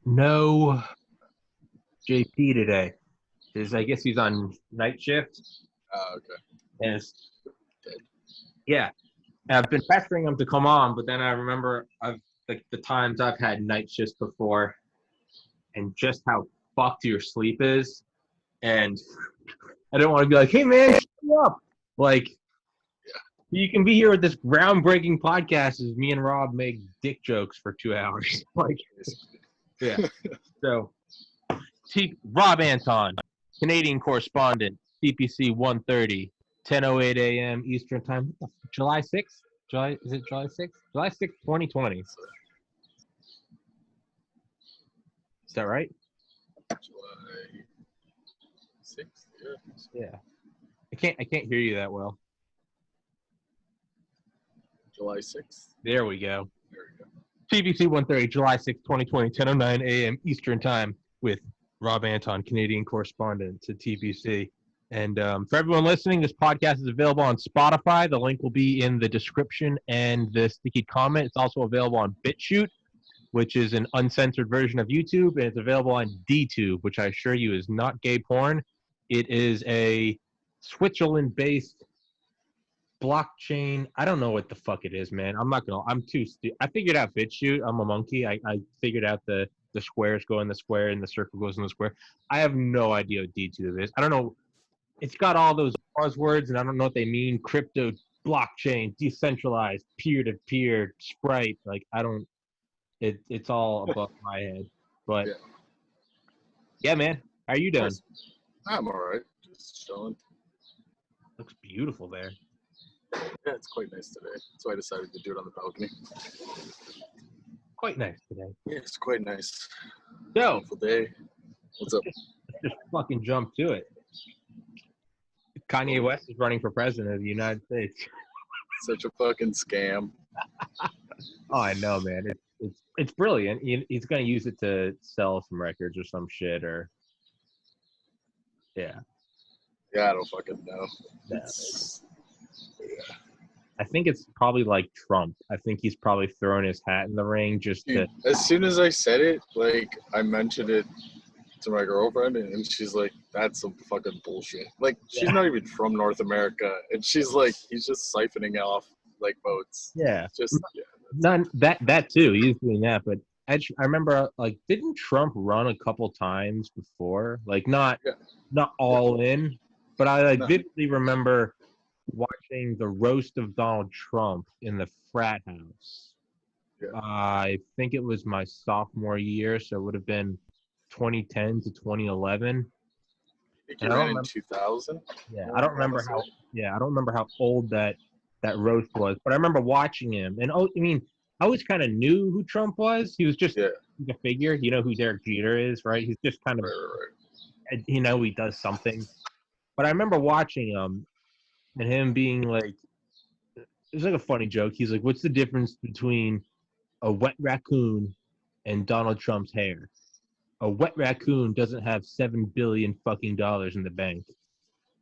No JP today. I guess he's on night shift. Oh, okay. And yeah, I've been pestering him to come on, but then I remember the times I've had night shifts before, and just how fucked your sleep is, and I don't want to be like, "Hey man, shut up!" Like, you can be here with this groundbreaking podcast as me and Rob make dick jokes for 2 hours. Like, yeah. So, Rob Anton, Canadian correspondent, CPC 130, 10:08 a.m. Eastern Time. July 6th? Is it July 6th? July 6th, 2020. Is that right? July 6th, yeah. I can't hear you that well. July 6th. There we go. There we go. CBC 130, July 6th, 2020, 10:09 a.m. Eastern Time with Rob Anton, Canadian correspondent to TPC. And for everyone listening, this podcast is available on Spotify. The link will be in the description and the sticky comment. It's also available on BitChute, which is an uncensored version of YouTube, and it's available on DTube, which I assure you is not gay porn. It is a Switzerland-based blockchain. I don't know what the fuck it is, man. I'm too stupid. I figured out BitChute. I'm a monkey. I figured out the squares go in the square and the circle goes in the square. I have no idea what DTube is. I don't know. It's got all those buzzwords, and I don't know what they mean. Crypto, blockchain, decentralized, peer-to-peer, Sprite. Like, I don't. It's all above my head. But yeah, man. How are you doing? I'm all right. Just chilling. Looks beautiful there. Yeah, it's quite nice today. So I decided to do it on the balcony. Quite nice today. Yeah, it's quite nice. So, beautiful day. What's up? Just fucking jump to it. Kanye West is running for president of the United States. Such a fucking scam. Oh, I know, man. It's brilliant. He's gonna use it to sell some records or some shit, or yeah. Yeah, I don't fucking know. Yeah. I think it's probably like Trump. I think he's probably throwing his hat in the ring just to. As soon as I said it, like, I mentioned it to my girlfriend, and she's like, "That's some fucking bullshit." Like, she's not even from North America, and she's like, "He's just siphoning off like votes." Yeah. Just None that too. He's doing that, but I remember, like, didn't Trump run a couple times before? Like, not all in, but I vividly remember watching the roast of Donald Trump in the frat house. Yeah. I think it was my sophomore year, so it would have been 2010 to 2011. I think you ran in 2000. Yeah, I don't remember how. Yeah, I don't remember how old that roast was, but I remember watching him. And I always kind of knew who Trump was. He was just a figure. You know who Derek Jeter is, right? He's just kind of, he does something. But I remember watching him. And him being like, it was like a funny joke. He's like, "What's the difference between a wet raccoon and Donald Trump's hair? A wet raccoon doesn't have $7 billion fucking dollars in the bank."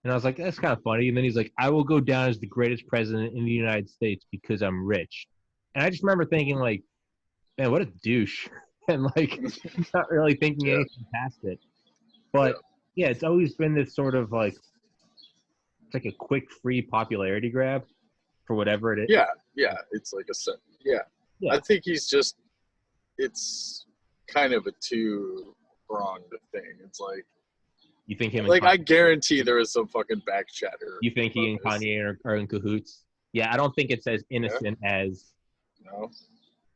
And I was like, "That's kind of funny." And then he's like, "I will go down as the greatest president in the United States because I'm rich." And I just remember thinking, like, man, what a douche. And like, not really thinking anything past it. But yeah, it's always been this sort of like, it's like a quick, free popularity grab for whatever it is. Yeah. It's like yeah. I think it's kind of a two-pronged thing. It's like, you think him? Like, I guarantee there is some fucking back chatter. You think he and Kanye are in cahoots? Yeah, I don't think it's as innocent as. No.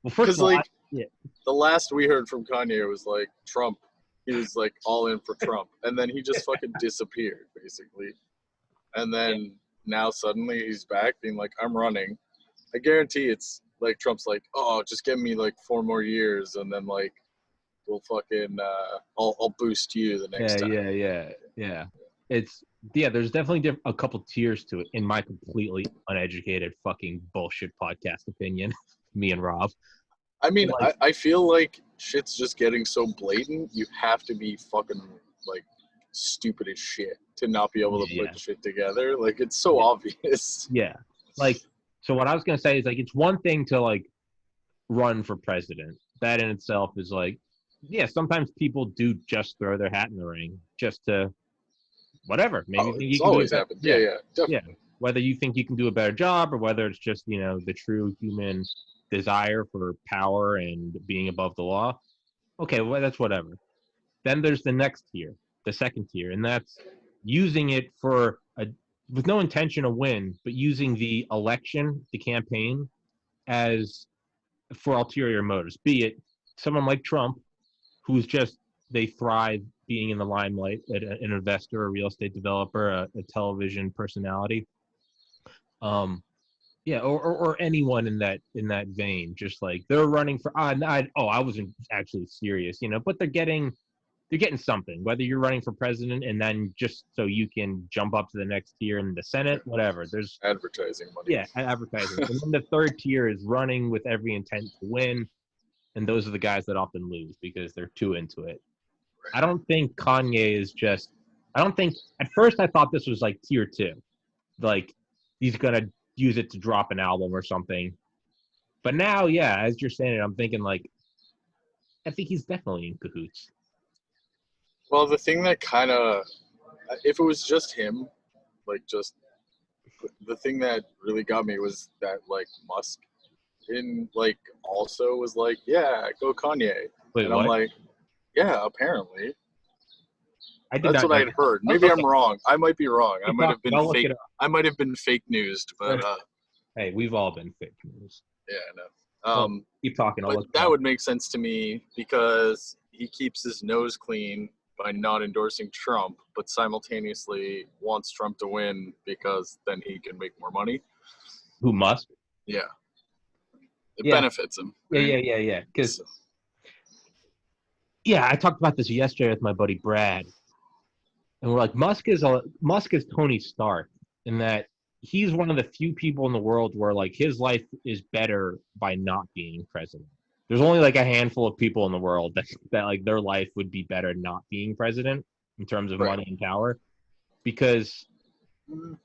Well, first of all, like, the last we heard from Kanye was like Trump. He was like all in for Trump, and then he just fucking disappeared, basically. And then now suddenly he's back being like, "I'm running." I guarantee it's like Trump's like, "Oh, just give me like 4 more years, and then like we'll fucking I'll boost you the next time." Yeah. There's definitely a couple tiers to it, in my completely uneducated fucking bullshit podcast opinion. Me and Rob. I mean, like, I feel like shit's just getting so blatant. You have to be fucking like stupid as shit to not be able to put shit together. Like, it's so obvious. Yeah. Like, so what I was gonna say is, like, it's one thing to like run for president. That in itself is like, yeah, sometimes people do just throw their hat in the ring just to whatever. Maybe Oh, you it's can do always it. happened. Yeah, Yeah. definitely. Whether you think you can do a better job or whether it's just, the true human desire for power and being above the law. Okay, well, that's whatever. Then there's the next tier, the second tier, and that's using it with no intention to win, but using the election, the campaign, as for ulterior motives. Be it someone like Trump, who's just they thrive being in the limelight, an investor, a real estate developer, a television personality. Yeah, or anyone in that vein, just like they're running for. I wasn't actually serious, but they're getting something. Whether you're running for president and then just so you can jump up to the next tier in the Senate, whatever. There's Advertising money. yeah, advertising, and then the third tier is running with every intent to win, and those are the guys that often lose because they're too into it. I don't think Kanye is just. I don't think at first I thought this was like tier two, like he's gonna use it to drop an album or something. But now, yeah, as you're saying it, I'm thinking like I think he's definitely in cahoots. Well, the thing that kind of, if it was just him, like just the thing that really got me was that like Musk also was like, yeah, go Kanye. Wait, And I'm what? like, yeah, apparently. I did That's not what know I'd that. heard. Oh, Maybe okay. I'm wrong. I might be wrong. I Keep might have talking. been I'll look fake. it up. I might have been fake news, but Hey, we've all been fake news. yeah, no. Well, keep talking. I'll But look it that up. would make sense to me because he keeps his nose clean by not endorsing Trump, but simultaneously wants Trump to win because then he can make more money. Who Musk? Yeah. It Yeah. benefits him. Yeah, Right? yeah. Because So, yeah, I talked about this yesterday with my buddy Brad, and we're like, Musk is Tony Stark in that he's one of the few people in the world where like his life is better by not being president. There's only like a handful of people in the world that like their life would be better not being president in terms of right. money and power, because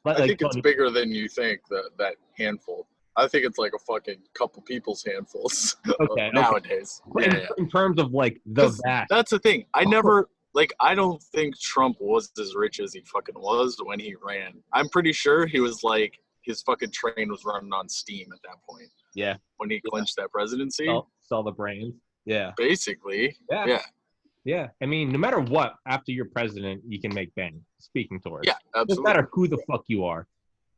I like think it's bigger than you think, that handful. I think it's like a fucking couple people's handfuls okay, nowadays. okay. Yeah. In terms of like the vast. That's the thing. I don't think Trump was as rich as he fucking was when he ran. I'm pretty sure he was like, his fucking train was running on steam at that point. Yeah. When he clinched that presidency. Sell the brains. Yeah. Basically. Yeah. Yeah. I mean, no matter what, after you're president, you can make bang. Speaking towards. Yeah, absolutely. It doesn't matter who the fuck you are.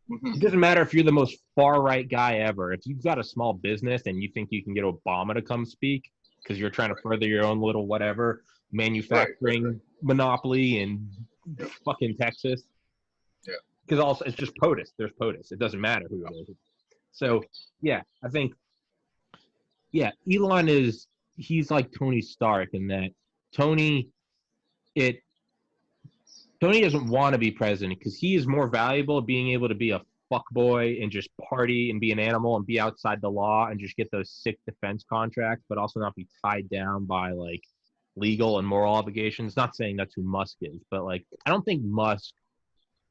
Mm-hmm. It doesn't matter if you're the most far right guy ever. If you've got a small business and you think you can get Obama to come speak because you're trying to further your own little whatever manufacturing monopoly in fucking Texas. Yeah. Because also it's just POTUS. There's POTUS. It doesn't matter who it is. So yeah, I think Elon he's like Tony Stark in that Tony doesn't want to be president because he is more valuable being able to be a fuckboy and just party and be an animal and be outside the law and just get those sick defense contracts, but also not be tied down by like legal and moral obligations. Not saying that's who Musk is, but like I don't think Musk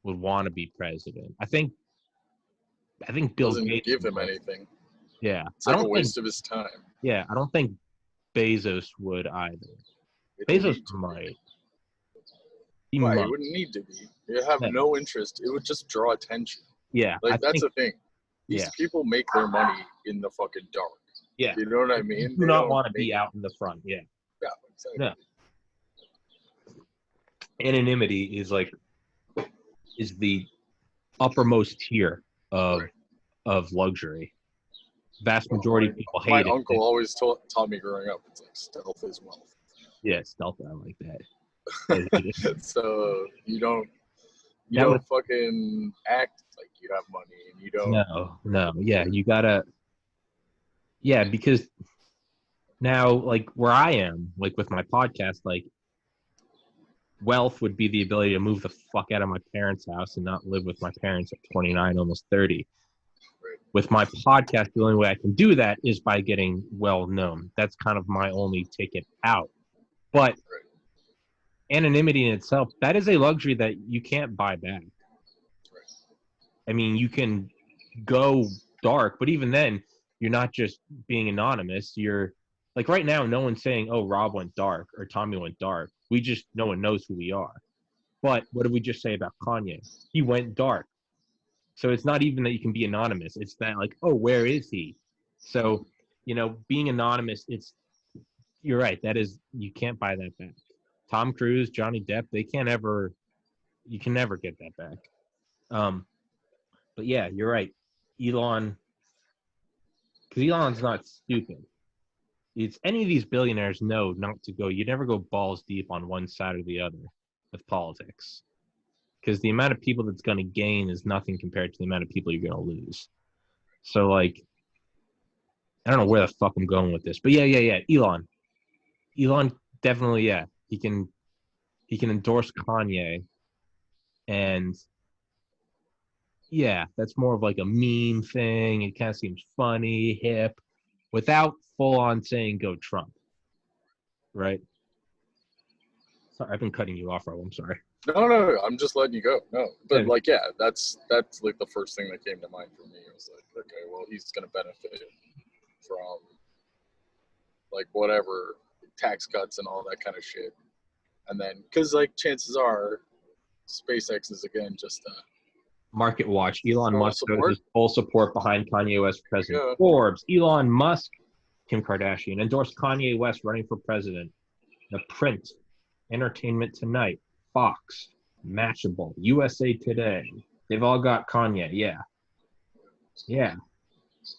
would want to be president. I think Bill doesn't Gates give him anything. Yeah, it's like a waste of his time. Yeah, I don't think Bezos would either. Bezos might. He wouldn't need to be. He'd have no interest. It would just draw attention. Yeah. That's the thing. These people make their money in the fucking dark. Yeah. You know what I mean? You do not want to be out in the front. Yeah. Yeah, exactly. No. Anonymity is the uppermost tier of luxury. Vast majority of people hate it. My uncle always taught me growing up, it's like stealth is wealth. Yeah, stealth, I like that. So you don't fucking act like you have money and you don't. No. Yeah, you gotta. Yeah, because now, like where I am, like with my podcast, like wealth would be the ability to move the fuck out of my parents' house and not live with my parents at 29, almost 30. Right. With my podcast, the only way I can do that is by getting well known. That's kind of my only ticket out. But anonymity in itself, that is a luxury that you can't buy back. I mean, you can go dark, but even then, you're not just being anonymous. You're Like right now, no one's saying, "Oh, Rob went dark" or "Tommy went dark." No one knows who we are. But what did we just say about Kanye? He went dark. So it's not even that you can be anonymous. It's that like, oh, where is he? So, being anonymous, you're right. That is, you can't buy that back. Tom Cruise, Johnny Depp, you can never get that back. But yeah, you're right. Elon, because Elon's not stupid. It's any of these billionaires know not to go. You never go balls deep on one side or the other with politics, because the amount of people that's going to gain is nothing compared to the amount of people you're going to lose. So like, I don't know where the fuck I'm going with this, but yeah. Elon definitely, yeah. He can endorse Kanye, and yeah, that's more of like a meme thing. It kind of seems funny, hip, without full on saying go Trump, right? Sorry, I've been cutting you off, Rob. I'm sorry. No, I'm just letting you go. No, but like, yeah, that's like the first thing that came to mind for me. It was like, okay, well, he's gonna benefit from like whatever tax cuts and all that kind of shit, and then because like chances are, SpaceX is again just Market Watch. Elon Musk support. shows full support behind Kanye West for president. Yeah. Forbes. Elon Musk, Kim Kardashian endorsed Kanye West running for president. The Print, Entertainment Tonight, Fox, Mashable, USA Today. They've all got Kanye. Yeah. It's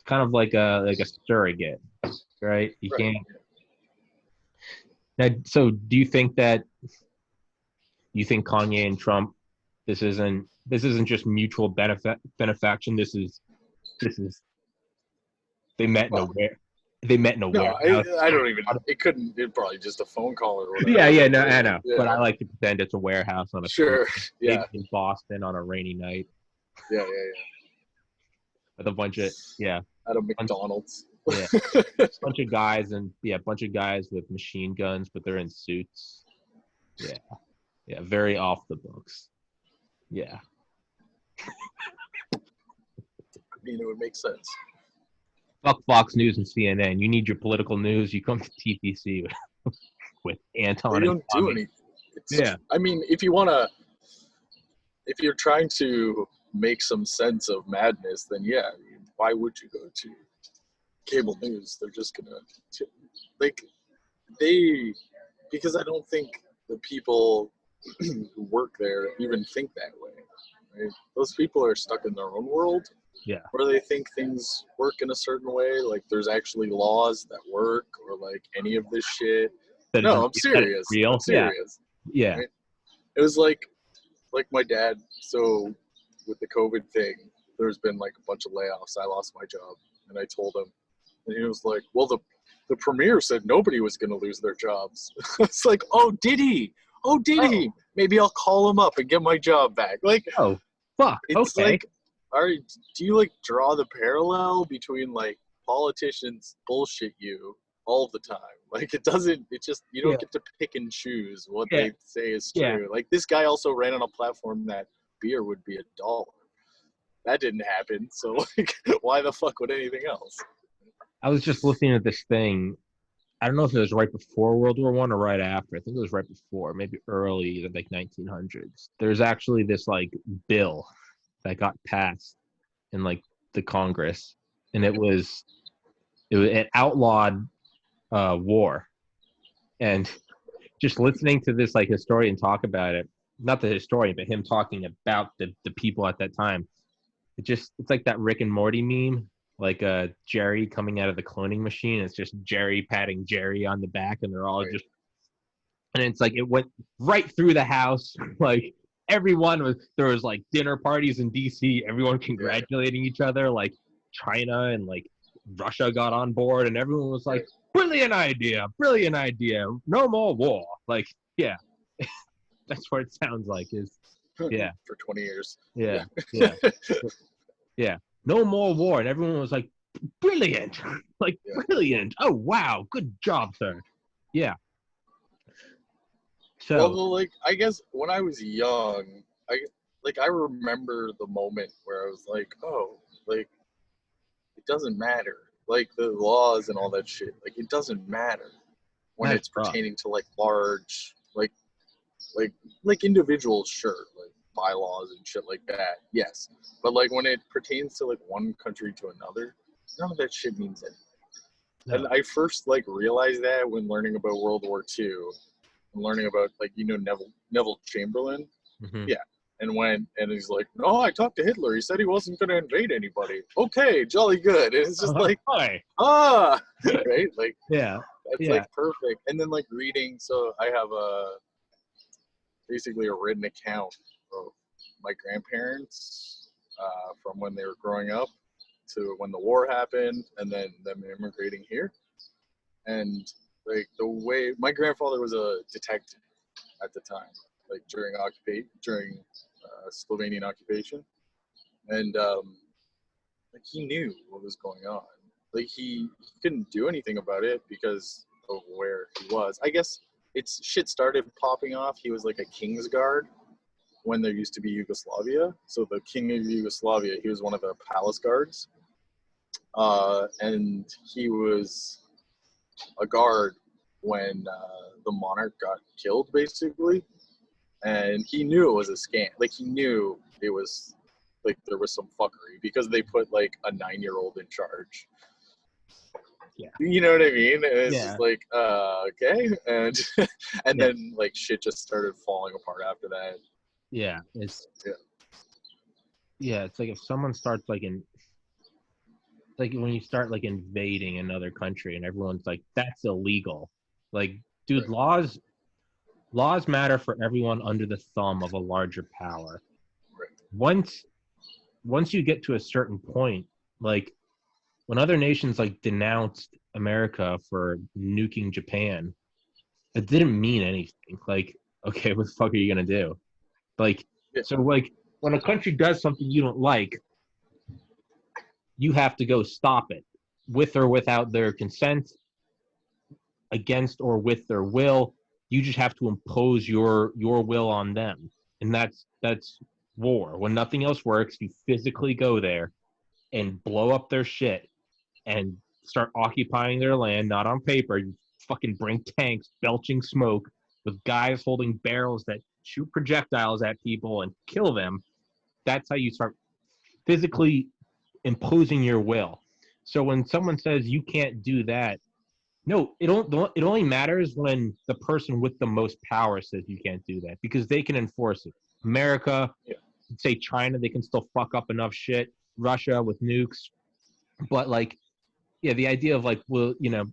kind of like a surrogate, right? You can't. Now, so do you think Kanye and Trump, this isn't just mutual benefaction? This is they met nowhere. They met nowhere. No, I don't even. It probably just a phone call or whatever. Yeah, no, I know. Yeah. But I like to pretend it's a warehouse on a yeah, in Boston on a rainy night. Yeah. With a bunch of at a McDonald's. Yeah, bunch of guys with machine guns, but they're in suits. Yeah, very off the books. Yeah. I mean, it would make sense. Fuck Fox News and CNN. You need your political news. You come to TPC with Anton. They don't do anything. I mean, if you're trying to make some sense of madness, then yeah, why would you go to cable news? They're just gonna because I don't think the people who work there even think that way. Right? Those people are stuck in their own world. Yeah. Where they think things work in a certain way, like there's actually laws that work, or like any of this shit. No, I'm serious. Real? I'm serious. Yeah. Right? It was like my dad. So with the COVID thing, there's been like a bunch of layoffs. I lost my job, and I told him, and he was like, "Well, the premier said nobody was going to lose their jobs." It's like, "Oh, did he? Oh, did he? Maybe I'll call him up and get my job back." Like, oh, fuck. It's okay. like, do you like draw the parallel between like politicians bullshit you all the time? Like you don't get to pick and choose what they say is true. Yeah. Like this guy also ran on a platform that beer would be $1. That didn't happen. So like, why the fuck would anything else? I was just looking at this thing. I don't know if it was right before World War I or right after. I think it was right before, maybe early, like 1900s. There's actually this like bill that got passed in like the Congress, and it outlawed war. And just listening to this like historian talk about it, not the historian, but him talking about the people at that time, it's like that Rick and Morty meme, like Jerry coming out of the cloning machine. It's just Jerry patting Jerry on the back, and they're all just, and it's like it went right through the house. Like there was like dinner parties in DC, everyone congratulating each other, like China and like Russia got on board, and everyone was like, brilliant idea, no more war. Like, yeah. That's what it sounds like is, yeah. For 20 years. Yeah. No more war. And everyone was like, brilliant. Like, brilliant. Oh, wow. Good job, sir. Yeah. So, well, like, I guess when I was young, I remember the moment where I was like, oh, like, it doesn't matter. like the laws and all that shit, like it doesn't matter when it's pertaining to like large, like individuals, sure, like bylaws and shit like that, yes. But like when it pertains to like one country to another, none of that shit means anything. No. And I first like realized that when learning about World War II, and learning about like Neville Chamberlain, yeah. And he's like, no, I talked to Hitler. He said he wasn't going to invade anybody. Okay, jolly good. And it's just like, right? Like, yeah, that's like perfect. And then like reading, so I have basically a written account of my grandparents from when they were growing up to when the war happened, and then them immigrating here. And like the way my grandfather was a detective at the time, like during Slovenian occupation, and like he knew what was going on. Like he couldn't do anything about it because of where he was. I guess it's shit started popping off. He was like a King's Guard when there used to be Yugoslavia. So the King of Yugoslavia, he was one of the palace guards, and he was a guard when the monarch got killed, basically. And he knew it was a scam. Like, he knew it was, like, there was some fuckery because they put, like, a 9-year-old in charge. Yeah. You know what I mean? And it's just like, okay. And then, like, shit just started falling apart after that. Yeah. It's like if someone starts, like, like when you start, like, invading another country and everyone's like, that's illegal. Like, dude, laws matter for everyone under the thumb of a larger power. Right. Once you get to a certain point, like when other nations like denounced America for nuking Japan, it didn't mean anything. Like, okay, what the fuck are you gonna do? Like, so like when a country does something you don't like, you have to go stop it, with or without their consent, against or with their will. You just have to impose your will on them, and that's war. When nothing else works, you physically go there and blow up their shit and start occupying their land. Not on paper. You fucking bring tanks belching smoke with guys holding barrels that shoot projectiles at people and kill them. That's how you start physically imposing your will. So when someone says you can't do that, no, it only matters when the person with the most power says you can't do that, because they can enforce it. America, say China, they can still fuck up enough shit. Russia with nukes. But like, yeah, the idea of like, well, you know,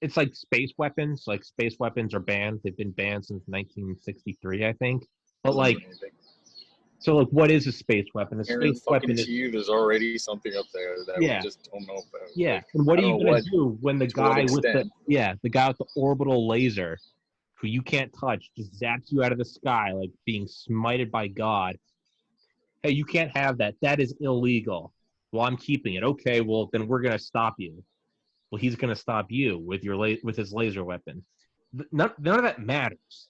it's like space weapons. Like space weapons are banned. They've been banned since 1963, I think. But like, so like, what is a space weapon? A space weapon is, to you, there's already something up there that we just don't know about. Yeah, like, and what are you gonna do when the guy with the guy with the orbital laser, who you can't touch, just zaps you out of the sky like being smited by God? Hey, you can't have that. That is illegal. Well, I'm keeping it. Okay, well then we're gonna stop you. Well, he's gonna stop you with your with his laser weapon. None of that matters.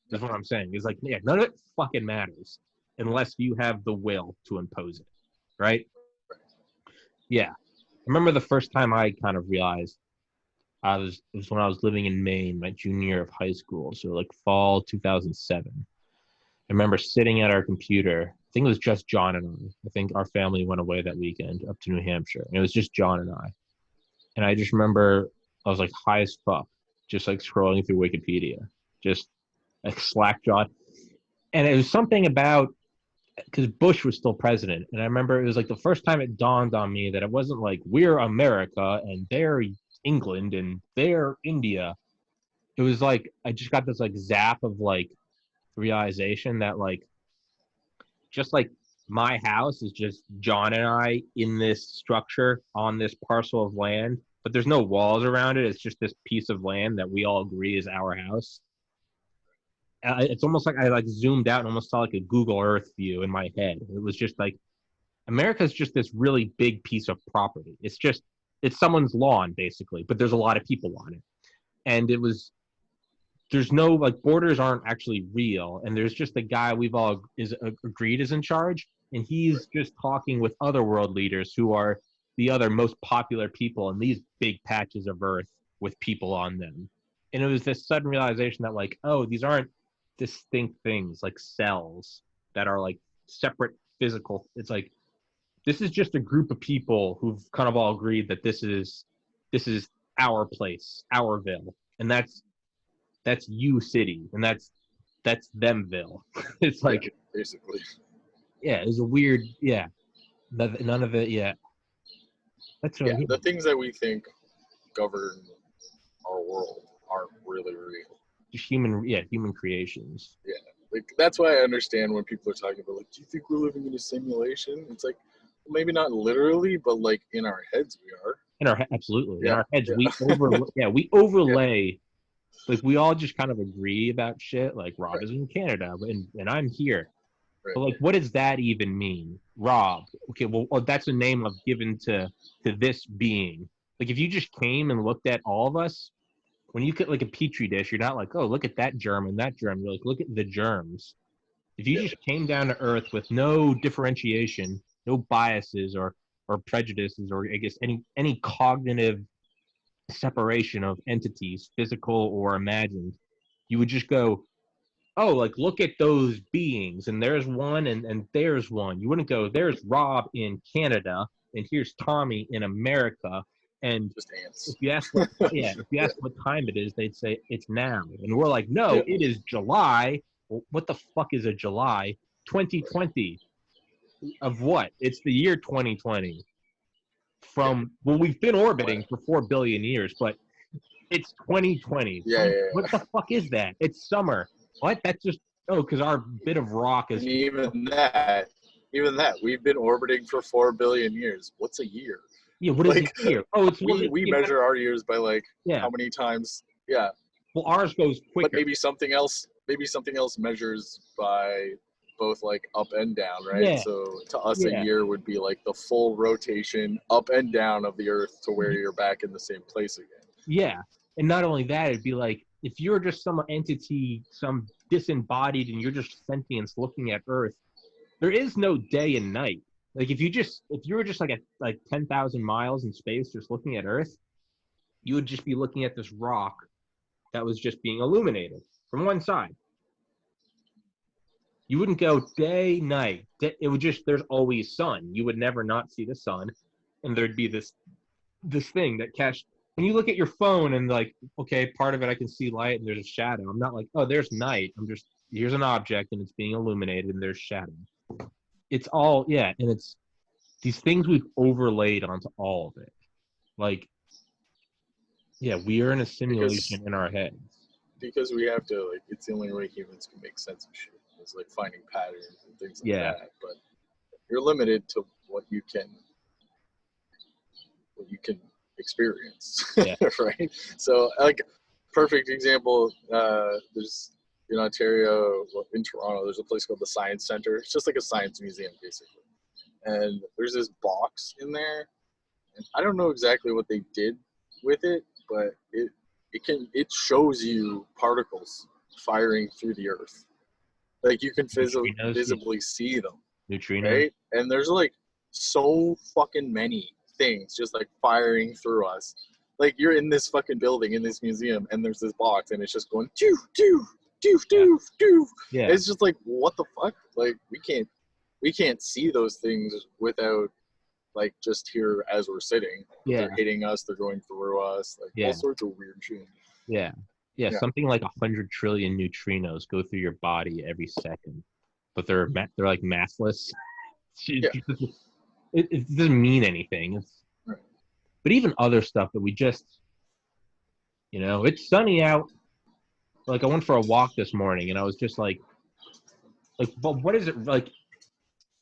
That's what I'm saying. It's like, yeah, none of it fucking matters unless you have the will to impose it, right? Yeah. I remember the first time I kind of realized it was when I was living in Maine, my junior year of high school, so like fall 2007. I remember sitting at our computer. I think it was just John and I. I think our family went away that weekend up to New Hampshire, and it was just John and I. And I just remember I was like high as fuck, just like scrolling through Wikipedia, just like slack-jawed. And it was something about, because Bush was still president. And I remember it was like the first time it dawned on me that it wasn't like we're America and they're England and they're India. It was like I just got this like zap of like realization that like just like my house is just John and I in this structure on this parcel of land, but there's no walls around it. It's just this piece of land that we all agree is our house. It's almost like I like zoomed out and almost saw like a Google Earth view in my head. It was just like America's just this really big piece of property. It's someone's lawn basically, but there's a lot of people on it. And there's no like borders aren't actually real. And there's just a guy we've all agreed is in charge. And he's just talking with other world leaders who are the other most popular people in these big patches of Earth with people on them. And it was this sudden realization that, like, oh, these aren't distinct things like cells that are like separate physical. It's like, this is just a group of people who've kind of all agreed that this is our place, ourville, and that's you city, and that's themville. It's like, basically, yeah, it's a weird, yeah, none of it, yeah. That's really, the things that we think govern our world aren't really real. just human creations. Yeah, like that's why I understand when people are talking about, like, do you think we're living in a simulation? It's like, maybe not literally, but like in our heads we are. Absolutely. In our heads, we overlay. Like, we all just kind of agree about shit. Like, Rob is in Canada, and I'm here. Right. But like, what does that even mean, Rob? Okay, well, that's a name I've given to this being. Like, if you just came and looked at all of us, when you get like a petri dish, you're not like, oh, look at that germ and that germ. You're like, look at the germs. If you just came down to Earth with no differentiation, no biases or prejudices, or I guess any cognitive separation of entities, physical or imagined, you would just go, oh, like, look at those beings, and there's one and there's one. You wouldn't go, there's Rob in Canada and here's Tommy in America. And just ants. If you ask what time it is, they'd say it's now. And we're like, no, it is July. Well, what the fuck is a July? 2020. Of what? It's the year 2020. We've been orbiting for 4 billion years, but it's 2020. What the fuck is that? It's summer. What? That's just, because our bit of rock is. And even that, we've been orbiting for 4 billion years. What's a year? Yeah, what is a year? Oh, it's we measure our years by like how many times. Yeah. Well, ours goes quicker. But maybe something else measures by both like up and down, right? Yeah. So to us, a year would be like the full rotation up and down of the Earth to where you're back in the same place again. Yeah. And not only that, it'd be like, if you're just some entity, some disembodied, and you're just sentience looking at Earth, there is no day and night. Like, if you were just like 10,000 miles in space just looking at Earth, you would just be looking at this rock that was just being illuminated from one side. You wouldn't go day, night. It would just, there's always sun. You would never not see the sun. And there'd be this thing that when you look at your phone and like, okay, part of it I can see light and there's a shadow. I'm not like, oh, there's night. I'm just, here's an object and it's being illuminated and there's shadow. It's all, and it's these things we've overlaid onto all of it. Like, we are in a simulation in our heads. Because we have to, like, it's the only way humans can make sense of shit. It's like finding patterns and things like that. But you're limited to what you can experience, right? So, like, perfect example, there's in Ontario, in Toronto, there's a place called the Science Center. It's just like a science museum, basically. And there's this box in there, and I don't know exactly what they did with it, but it shows you particles firing through the Earth. Like, you can visibly see them. Neutrinos. Right? And there's like so fucking many things just like firing through us. Like, you're in this fucking building, in this museum, and there's this box, and it's just going doo doo doo doo doo. Yeah. It's just like, what the fuck? Like, we can't see those things without, like, just here as we're sitting. They're hitting us, they're going through us, like all sorts of weird shit. Yeah, something like 100 trillion neutrinos go through your body every second, but they're like massless. It doesn't mean anything. But even other stuff that we just, it's sunny out. Like, I went for a walk this morning, and I was just like, but what is it like?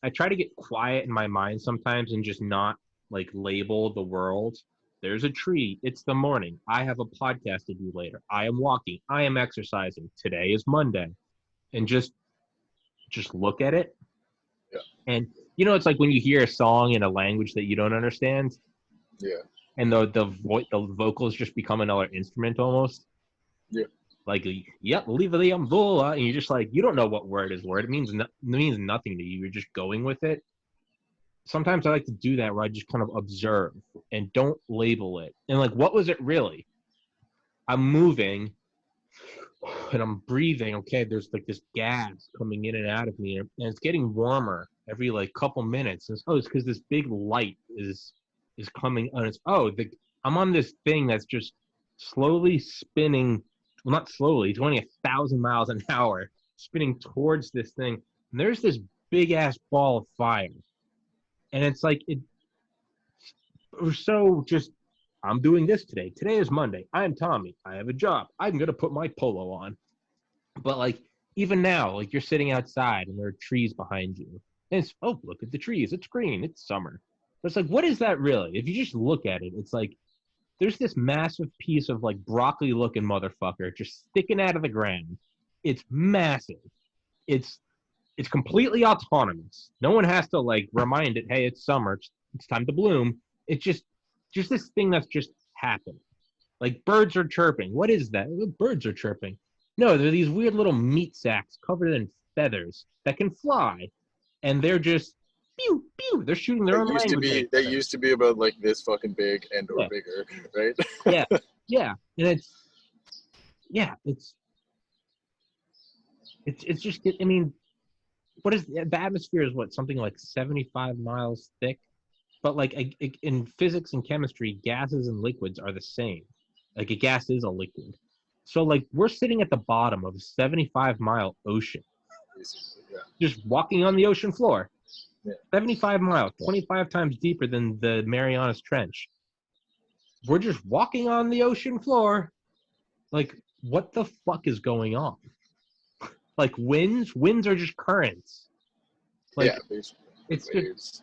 I try to get quiet in my mind sometimes and just not like label the world. There's a tree. It's the morning. I have a podcast to do later. I am walking. I am exercising. Today is Monday. And just look at it. Yeah. And, it's like when you hear a song in a language that you don't understand. Yeah. And the vocals just become another instrument almost. Yeah. Like, leave the umbrella. And you're just like, you don't know what word is word. It means nothing to you. You're just going with it. sometimes I like to do that where I just kind of observe and don't label it. And like, what was it really? I'm moving and I'm breathing. Okay, there's like this gas coming in and out of me, and it's getting warmer every like couple minutes. And it's because this big light is coming on. I'm on this thing that's just slowly spinning. Well, not slowly. It's only 1,000 miles an hour, spinning towards this thing. And there's this big ass ball of fire, and it's like it was so just. I'm doing this today. Today is Monday. I'm Tommy. I have a job. I'm going to put my polo on. But, like, even now, like, you're sitting outside and there are trees behind you. And it's, oh, look at the trees. It's green. It's summer. But it's like, what is that really? If you just look at it, it's like there's this massive piece of, like, broccoli-looking motherfucker just sticking out of the ground. It's massive. It's completely autonomous. No one has to, like, remind it, hey, it's summer. It's time to bloom. It's just this thing that's just happened. Like birds are chirping. What is that? Birds are chirping. No, they're these weird little meat sacks covered in feathers that can fly, and they're just pew pew. They're shooting their own language. That used to be about like this fucking big and or bigger, right? yeah, and it's just. I mean, what is the atmosphere? Is what, something like 75 miles thick. But, like, in physics and chemistry, gases and liquids are the same. Like, a gas is a liquid. So, like, we're sitting at the bottom of a 75-mile ocean. Just walking on the ocean floor. Yeah. 75 miles, 25 times deeper than the Marianas Trench. We're just walking on the ocean floor. Like, what the fuck is going on? Like, winds are just currents. Like, yeah, basically. It's just...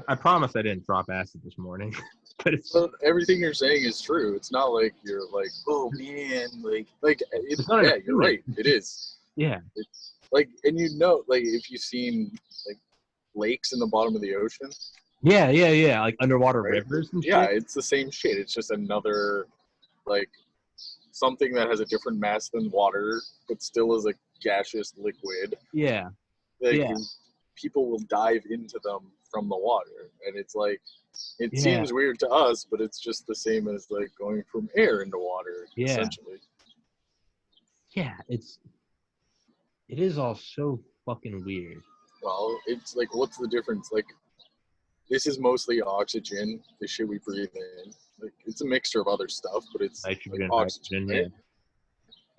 I promise I didn't drop acid this morning. But so everything you're saying is true. It's not like you're like, oh man, like it's not. Yeah, you're right. It is. Yeah. It's like, and like if you've seen like lakes in the bottom of the ocean. Yeah. Like underwater rivers and shit. Yeah, it's the same shit. It's just another like something that has a different mass than water, but still is a gaseous liquid. Yeah. Like, people will dive into them from the water, and it's like it seems weird to us, but it's just the same as like going from air into water, essentially. It is all so fucking weird. Well, it's like, what's the difference? Like, this is mostly oxygen, the shit we breathe in. Like, it's a mixture of other stuff, but it's nitrogen, like oxygen, right?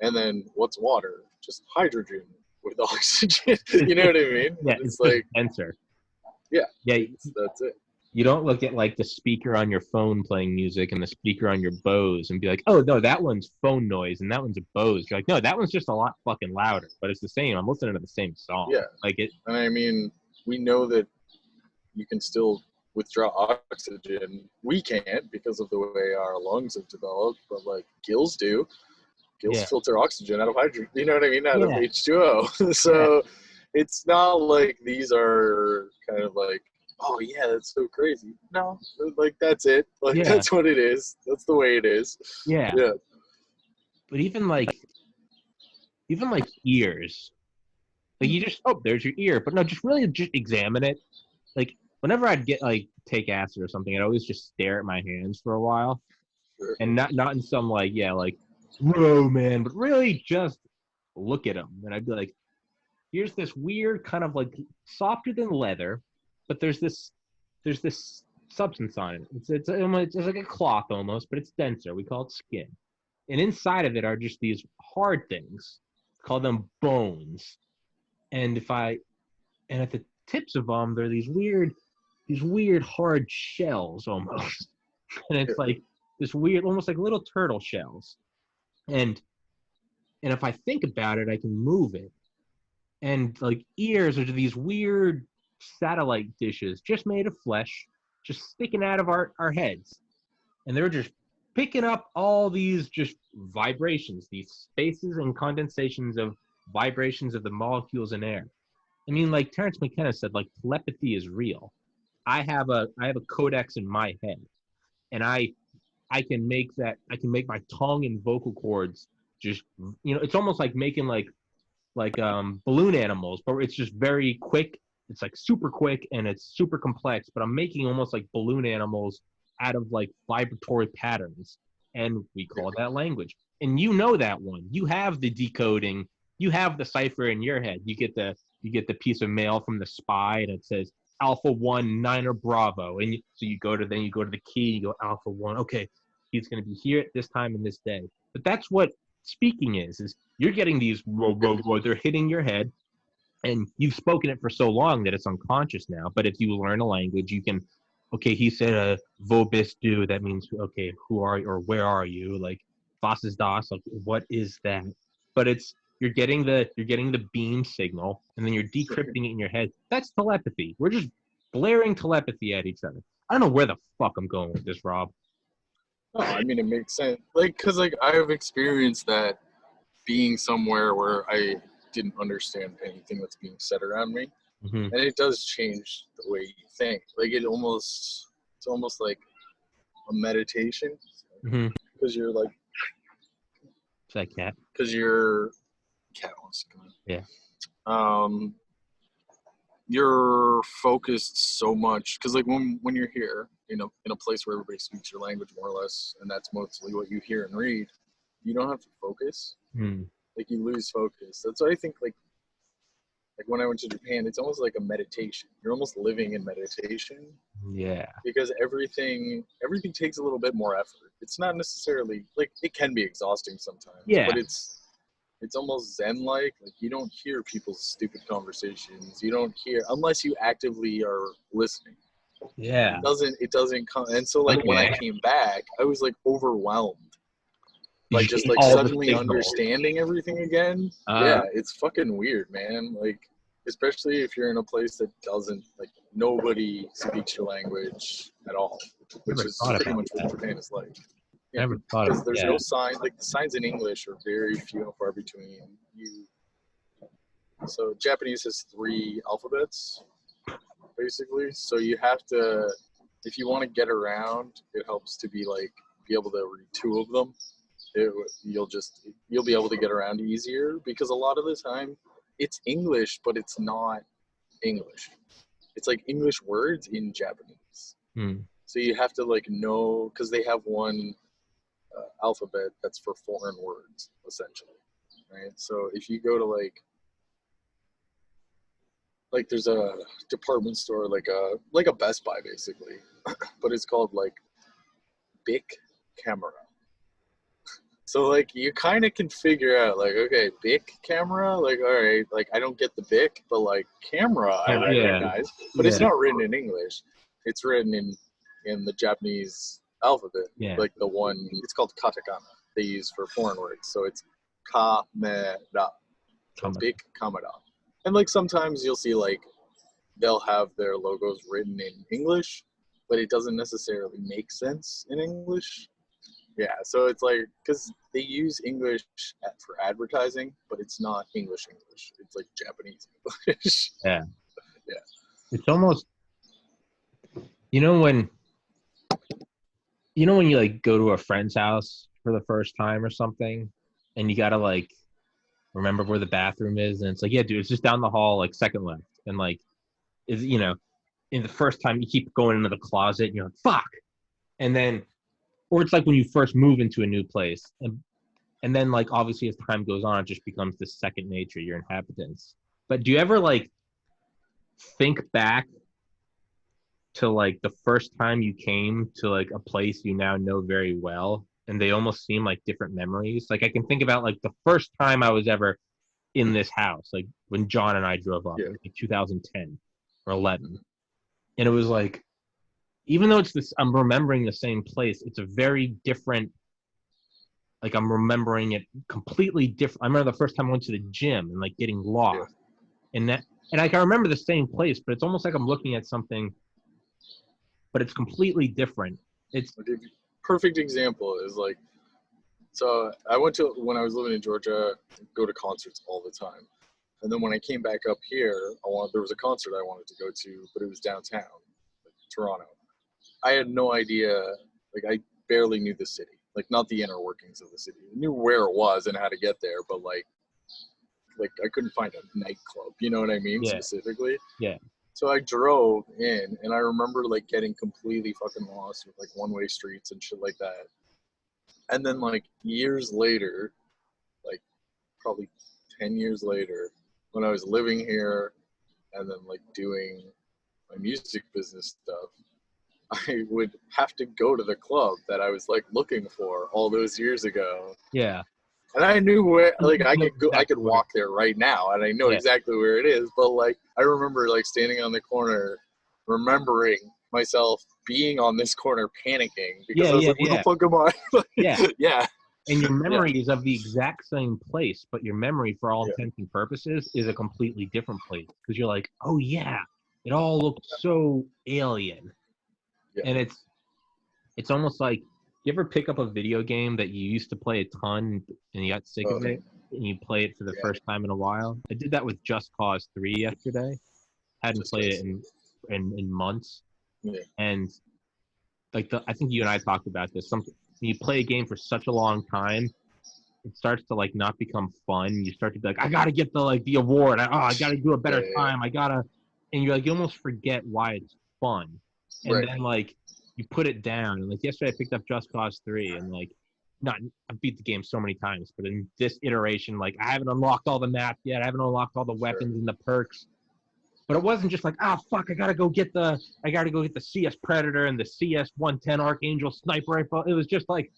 And then what's water? Just hydrogen with oxygen. You know what I mean? Yeah, it's like denser. Yeah, that's it. You don't look at like the speaker on your phone playing music and the speaker on your Bose and be like, oh no, that one's phone noise and that one's a Bose. You're like, no, that one's just a lot fucking louder, but it's the same. I'm listening to the same song. Yeah, like it. And I mean, we know that you can still withdraw oxygen. We can't because of the way our lungs have developed, but like gills do. Gills filter oxygen out of hydrogen. You know what I mean? Out of H2O. So it's not like these are kind of like, oh yeah, that's so crazy. No, like that's it. Like that's what it is. That's the way it is. Yeah. But even like ears, like you just there's your ear, but no, just really just examine it. Like whenever I'd get like take acid or something, I'd always just stare at my hands for a while, and not in some like whoa man, but really just look at them, and I'd be like, here's this weird kind of like softer than leather, but there's this substance on it. It's like a cloth almost, but it's denser. We call it skin, and inside of it are just these hard things. Call them bones, and at the tips of them, they're these weird hard shells almost, and it's like this weird, almost like little turtle shells, and if I think about it, I can move it. And like ears are these weird satellite dishes just made of flesh, just sticking out of our heads. And they're just picking up all these just vibrations, these spaces and condensations of vibrations of the molecules in air. I mean, like Terrence McKenna said, like telepathy is real. I have a codex in my head, and I can make my tongue and vocal cords just, it's almost like making like balloon animals, but it's just very quick it's like super quick and it's super complex, but I'm making almost like balloon animals out of like vibratory patterns, and we call that language. And you know that one. You have the decoding. You have the cipher in your head. You get the piece of mail from the spy, and it says Alpha 1 Niner Bravo, and so you go to the key. You go Alpha 1. Okay, he's going to be here at this time and this day. But that's what speaking is you're getting these they're hitting your head, and you've spoken it for so long that it's unconscious now. But if you learn a language, you can, okay, he said wo bist du, that means, okay, who are you, or where are you, like was ist das, like what is that? But you're getting the beam signal, and then you're decrypting it in your head. That's telepathy. We're just blaring telepathy at each other. I don't know where the fuck I'm going with this, Rob. No, I mean, it makes sense. Like, because, like, I have experienced that being somewhere where I didn't understand anything that's being said around me. Mm-hmm. And it does change the way you think. Like, it's almost like a meditation. Because you're, like... Is that cat? Because your cat wants to come in. Yeah. You're focused so much. Because, like, when you're here, you know, in a place where everybody speaks your language more or less, and that's mostly what you hear and read, you don't have to focus. Like, you lose focus. That's what I think, like when I went to Japan, it's almost like a meditation. You're almost living in meditation. Yeah. Because everything takes a little bit more effort. It's not necessarily, like, it can be exhausting sometimes. Yeah. But it's almost Zen-like. Like, you don't hear people's stupid conversations. You don't hear, unless you actively are listening. Yeah. It doesn't come. And so, like, when I came back, I was, like, overwhelmed. Like, just, like, suddenly understanding everything again. Yeah, it's fucking weird, man. Like, especially if you're in a place that doesn't, like, nobody speaks your language at all. Which is pretty much what Japan is like. Yeah, Never thought of it. Because there's no signs. Like, the signs in English are very few and far between. So Japanese has 3 alphabets, basically. So you have to, if you want to get around, it helps to be able to read 2 of them. You'll be able to get around easier, because a lot of the time it's English, but it's not English. It's like English words in Japanese. So you have to, like, know, because they have one alphabet that's for foreign words, essentially, right? So if you go to like there's a department store, like a Best Buy, basically, but it's called, like, Bic Camera. So, like, you kind of can figure out, like, okay, Bic camera, like, all right, like, I don't get the Bic, but, like, camera I recognize. But it's not written in English. It's written in the Japanese alphabet. Like, the one, it's called katakana, they use for foreign words. So it's kamera. So Bic kamera. And, like, sometimes you'll see, like, they'll have their logos written in English, but it doesn't necessarily make sense in English. Yeah, so it's like, because they use English for advertising, but it's not English. It's like Japanese English. Yeah. It's almost, when you, like, go to a friend's house for the first time or something, and you gotta, like, remember where the bathroom is, and it's like, yeah, dude, it's just down the hall, like, second left, and, like, in the first time you keep going into the closet, and you're like, fuck, and then. Or it's like when you first move into a new place. And then, like, obviously as time goes on, it just becomes this second nature, your inhabitants. But do you ever, like, think back to, like, the first time you came to, like, a place you now know very well, and they almost seem like different memories? Like, I can think about, like, the first time I was ever in this house, like, when John and I drove up, like 2010 or 11. And it was like, even though I'm remembering the same place, it's a very different, like, I'm remembering it completely different. I remember the first time I went to the gym and, like, getting lost. And I can remember the same place, but it's almost like I'm looking at something, but it's completely different. Perfect example is, like, so I went to, when I was living in Georgia, go to concerts all the time. And then when I came back up here, there was a concert I wanted to go to, but it was downtown, like, Toronto. I had no idea, like, I barely knew the city, like, not the inner workings of the city. I knew where it was and how to get there, but, like I couldn't find a nightclub, you know what I mean, specifically? Yeah. So I drove in, and I remember like getting completely fucking lost with like one-way streets and shit like that. And then like years later, like probably 10 years later, when I was living here and then like doing my music business stuff, I would have to go to the club that I was like looking for all those years ago. Yeah. And I knew where, like, I could walk there right now, and I know exactly where it is. But like, I remember like standing on the corner, remembering myself being on this corner, panicking because I was like, "Where the fuck am I?" Yeah. And your memory is of the exact same place, but your memory, for all intents and purposes, is a completely different place because you're like, "Oh yeah, it all looked so alien," and it's almost like. You ever pick up a video game that you used to play a ton and you got sick of it and you play it for the first time in a while? I did that with Just Cause 3 yesterday. Hadn't played it in months. Yeah. And like I think you and I talked about this. When you play a game for such a long time, it starts to like not become fun. You start to be like, I gotta get the award. I gotta do a better time. And you're like, you almost forget why it's fun. And then like you put it down, and like yesterday I picked up Just Cause 3, and like I beat the game so many times, but in this iteration, like I haven't unlocked all the maps yet, I haven't unlocked all the weapons and the perks. But it wasn't just like, fuck, I gotta go get the CS Predator and the CS 110 Archangel sniper rifle. It was just like,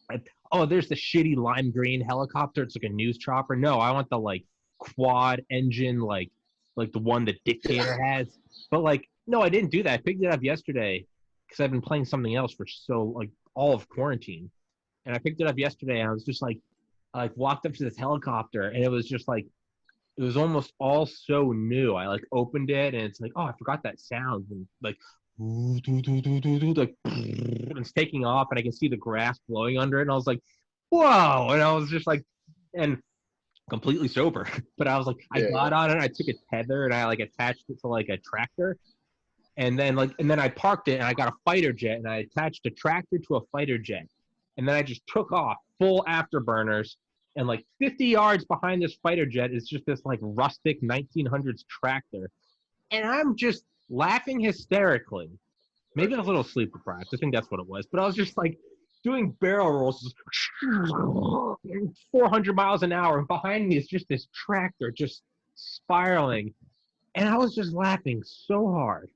there's the shitty lime green helicopter, it's like a news chopper. No, I want the like quad engine, like the one that Dictator has. But like, no, I didn't do that. I picked it up yesterday because I've been playing something else for all of quarantine. And I picked it up yesterday, and I was just like, I like walked up to this helicopter, and it was just like, it was almost all so new. I like opened it, and it's like, I forgot that sound, and like, like, and it's taking off, and I can see the grass blowing under it, and I was like, whoa! And I was just like, and completely sober, but I was like, I got on it, I took a tether, and I like attached it to like a tractor. And then I parked it, and I got a fighter jet, and I attached a tractor to a fighter jet. And then I just took off full afterburners, and like 50 yards behind this fighter jet is just this like rustic 1900s tractor. And I'm just laughing hysterically. Maybe I was a little sleep deprived. I think that's what it was. But I was just like doing barrel rolls 400 miles an hour. And behind me is just this tractor just spiraling. And I was just laughing so hard.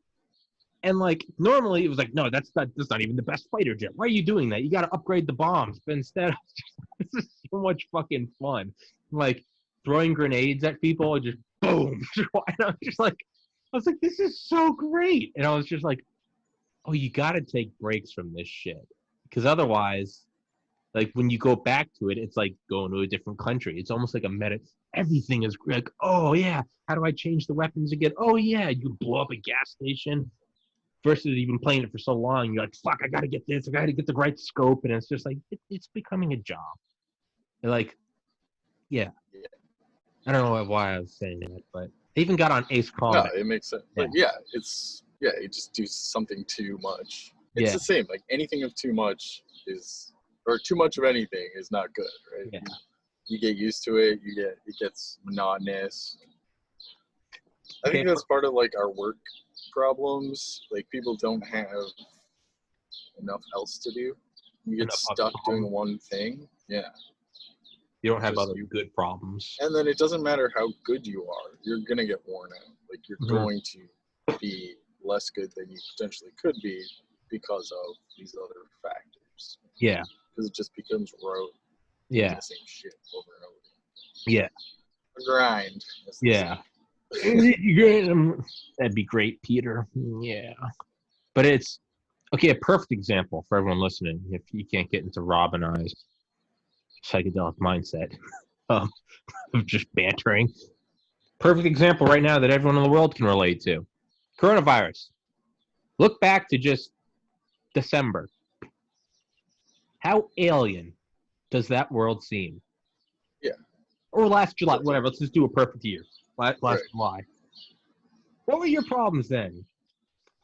And like normally it was like, no, that's not even the best fighter jet. Why are you doing that? You got to upgrade the bombs. But instead, this is so much fucking fun. Like throwing grenades at people, just boom. And I was like, this is so great. And I was just like, oh, you got to take breaks from this shit, because otherwise, like when you go back to it, it's like going to a different country. It's almost like everything is like, oh yeah, how do I change the weapons again? Oh yeah, you blow up a gas station. Versus you've been playing it for so long, you're like, fuck, I gotta get this, I gotta get the right scope, and it's just like it's becoming a job. And like, I don't know why I was saying that, but I even got on Ace Combat. No, it makes sense. But you just do something too much. It's the same. Like anything of too much or too much of anything is not good, right? Yeah. You get used to it. It gets monotonous. I think that's part of like our work problems. Like people don't have enough else to do. You get stuck doing one thing. Yeah. You don't have other good problems. And then it doesn't matter how good you are, you're gonna get worn out. Like you're going to be less good than you potentially could be because of these other factors. Yeah. Because it just becomes rote. Yeah. The same shit over and over. Yeah. A grind. Yeah. That'd be great, Peter. Yeah. But it's okay, a perfect example for everyone listening, if you can't get into Rob and I's psychedelic mindset of just bantering. Perfect example right now that everyone in the world can relate to. Coronavirus. Look back to just December. How alien does that world seem? Yeah. Or last July, whatever. Let's just do a perfect year. Last July. What were your problems then?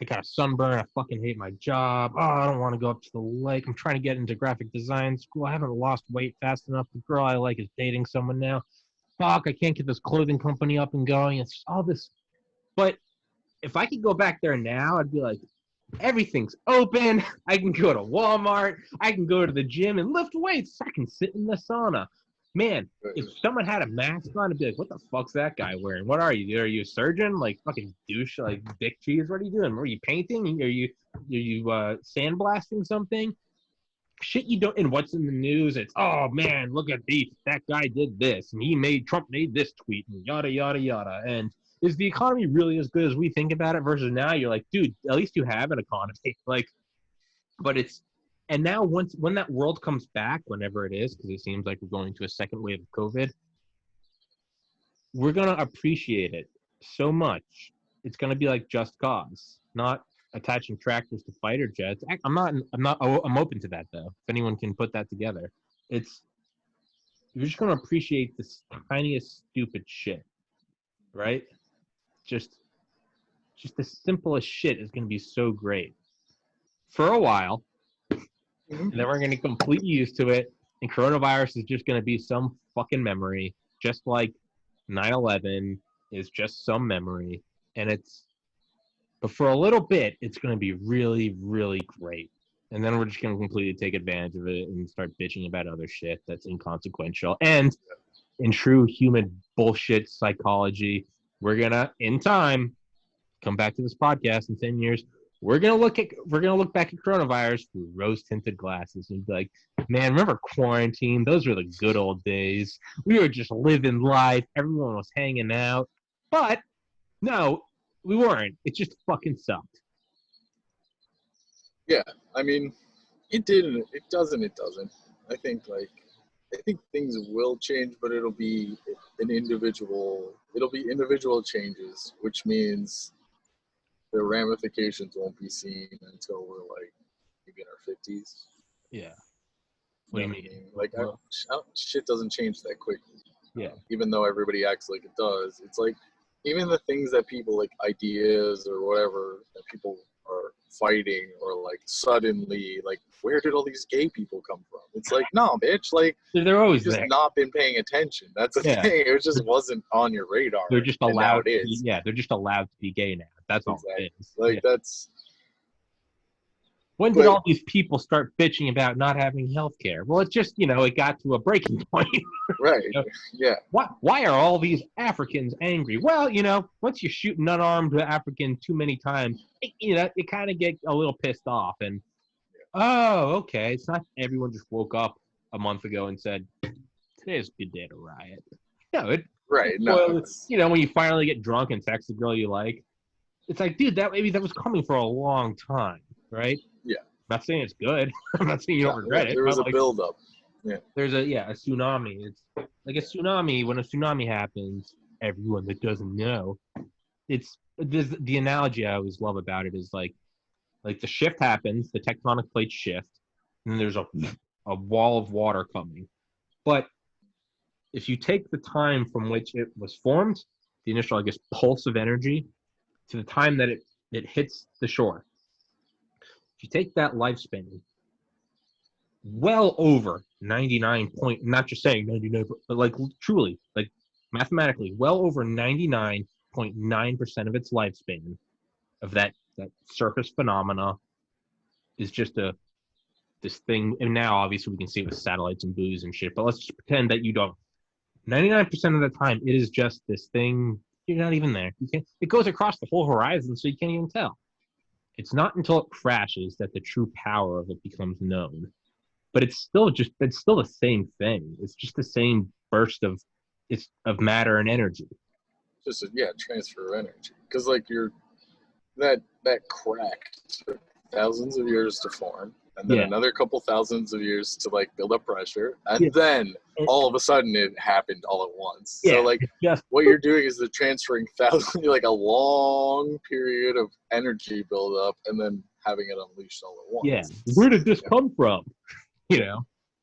I got a sunburn. I fucking hate my job. Oh, I don't want to go up to the lake. I'm trying to get into graphic design school. I haven't lost weight fast enough. The girl I like is dating someone now. Fuck, I can't get this clothing company up and going. It's all this. But if I could go back there now, I'd be like, everything's open. I can go to Walmart. I can go to the gym and lift weights. I can sit in the sauna. Man, if someone had a mask on, I'd be like, what the fuck's that guy wearing? What are you? Are you a surgeon? Like fucking douche, like dick cheese? What are you doing? Are you painting? Are you sandblasting something? Shit you don't. And what's in the news? It's, oh man, look at that guy did this and Trump made this tweet and yada yada yada. And is the economy really as good as we think about it versus now? You're like, dude, at least you have an economy. Like, but it's, and now when that world comes back, whenever it is, because it seems like we're going to a second wave of COVID, we're gonna appreciate it so much. It's gonna be like Just Cause, not attaching tractors to fighter jets. I'm open to that though. If anyone can put that together, you're just gonna appreciate this tiniest stupid shit, right? Just the simplest shit is gonna be so great for a while, and then we're gonna get completely used to it. And coronavirus is just gonna be some fucking memory, just like 9/11 is just some memory, but for a little bit, it's going to be really, really great. And then we're just going to completely take advantage of it and start bitching about other shit that's inconsequential. And in true human bullshit psychology, we're going to, in time, come back to this podcast in 10 years. We're going to look back at coronavirus through rose-tinted glasses and be like, man, remember quarantine? Those were the good old days. We were just living life. Everyone was hanging out. But no, we weren't. It just fucking sucked. Yeah, I mean, it didn't. It doesn't. I think things will change, but it'll be individual changes, which means the ramifications won't be seen until we're like maybe in our 50s. Yeah. What do you mean? Like, shit doesn't change that quickly. Yeah. Even though everybody acts like it does, it's like, even the things that people like, ideas or whatever that people are fighting, or like suddenly, like, where did all these gay people come from? It's like, no, bitch, like, they're always just there. not been paying attention. That's the thing. It just wasn't on your radar. They're just allowed. They're just allowed to be gay now. That's all it is. Like, that's. When did all these people start bitching about not having health care? Well, it's just, it got to a breaking point. Right. Yeah. Why are all these Africans angry? Well, once you shoot an unarmed African too many times, you kind of get a little pissed off. And, oh, okay. It's not everyone just woke up a month ago and said, today's a good day to riot. Right. No. When you finally get drunk and text the girl you like, it's like, dude, maybe that was coming for a long time, right? Yeah. I'm not saying it's good. I'm not saying you don't regret it. There was a buildup. Yeah. There's a tsunami. It's like a tsunami. When a tsunami happens, everyone that doesn't know, the analogy I always love about it is like the shift happens, the tectonic plates shift, and then there's a wall of water coming. But if you take the time from which it was formed, the initial, pulse of energy, to the time that it hits the shore, if you take that lifespan, well over 99 point, not just saying 99, but like truly, like mathematically, well over 99.9% of its lifespan of that surface phenomena is just this thing. And now obviously we can see it with satellites and buoys and shit, but let's just pretend that you don't. 99% of the time, it is just this thing. You're not even there. It goes across the whole horizon, so you can't even tell. It's not until it crashes that the true power of it becomes known. But it's still the same thing. It's just the same burst of matter and energy. Just transfer of energy. Because like that crack took thousands of years to form, and then another couple thousands of years to like build up pressure, and then all of a sudden it happened all at once. So like what you're doing is transferring like a long period of energy build up, and then having it unleashed all at once. Yeah. Where did this come from?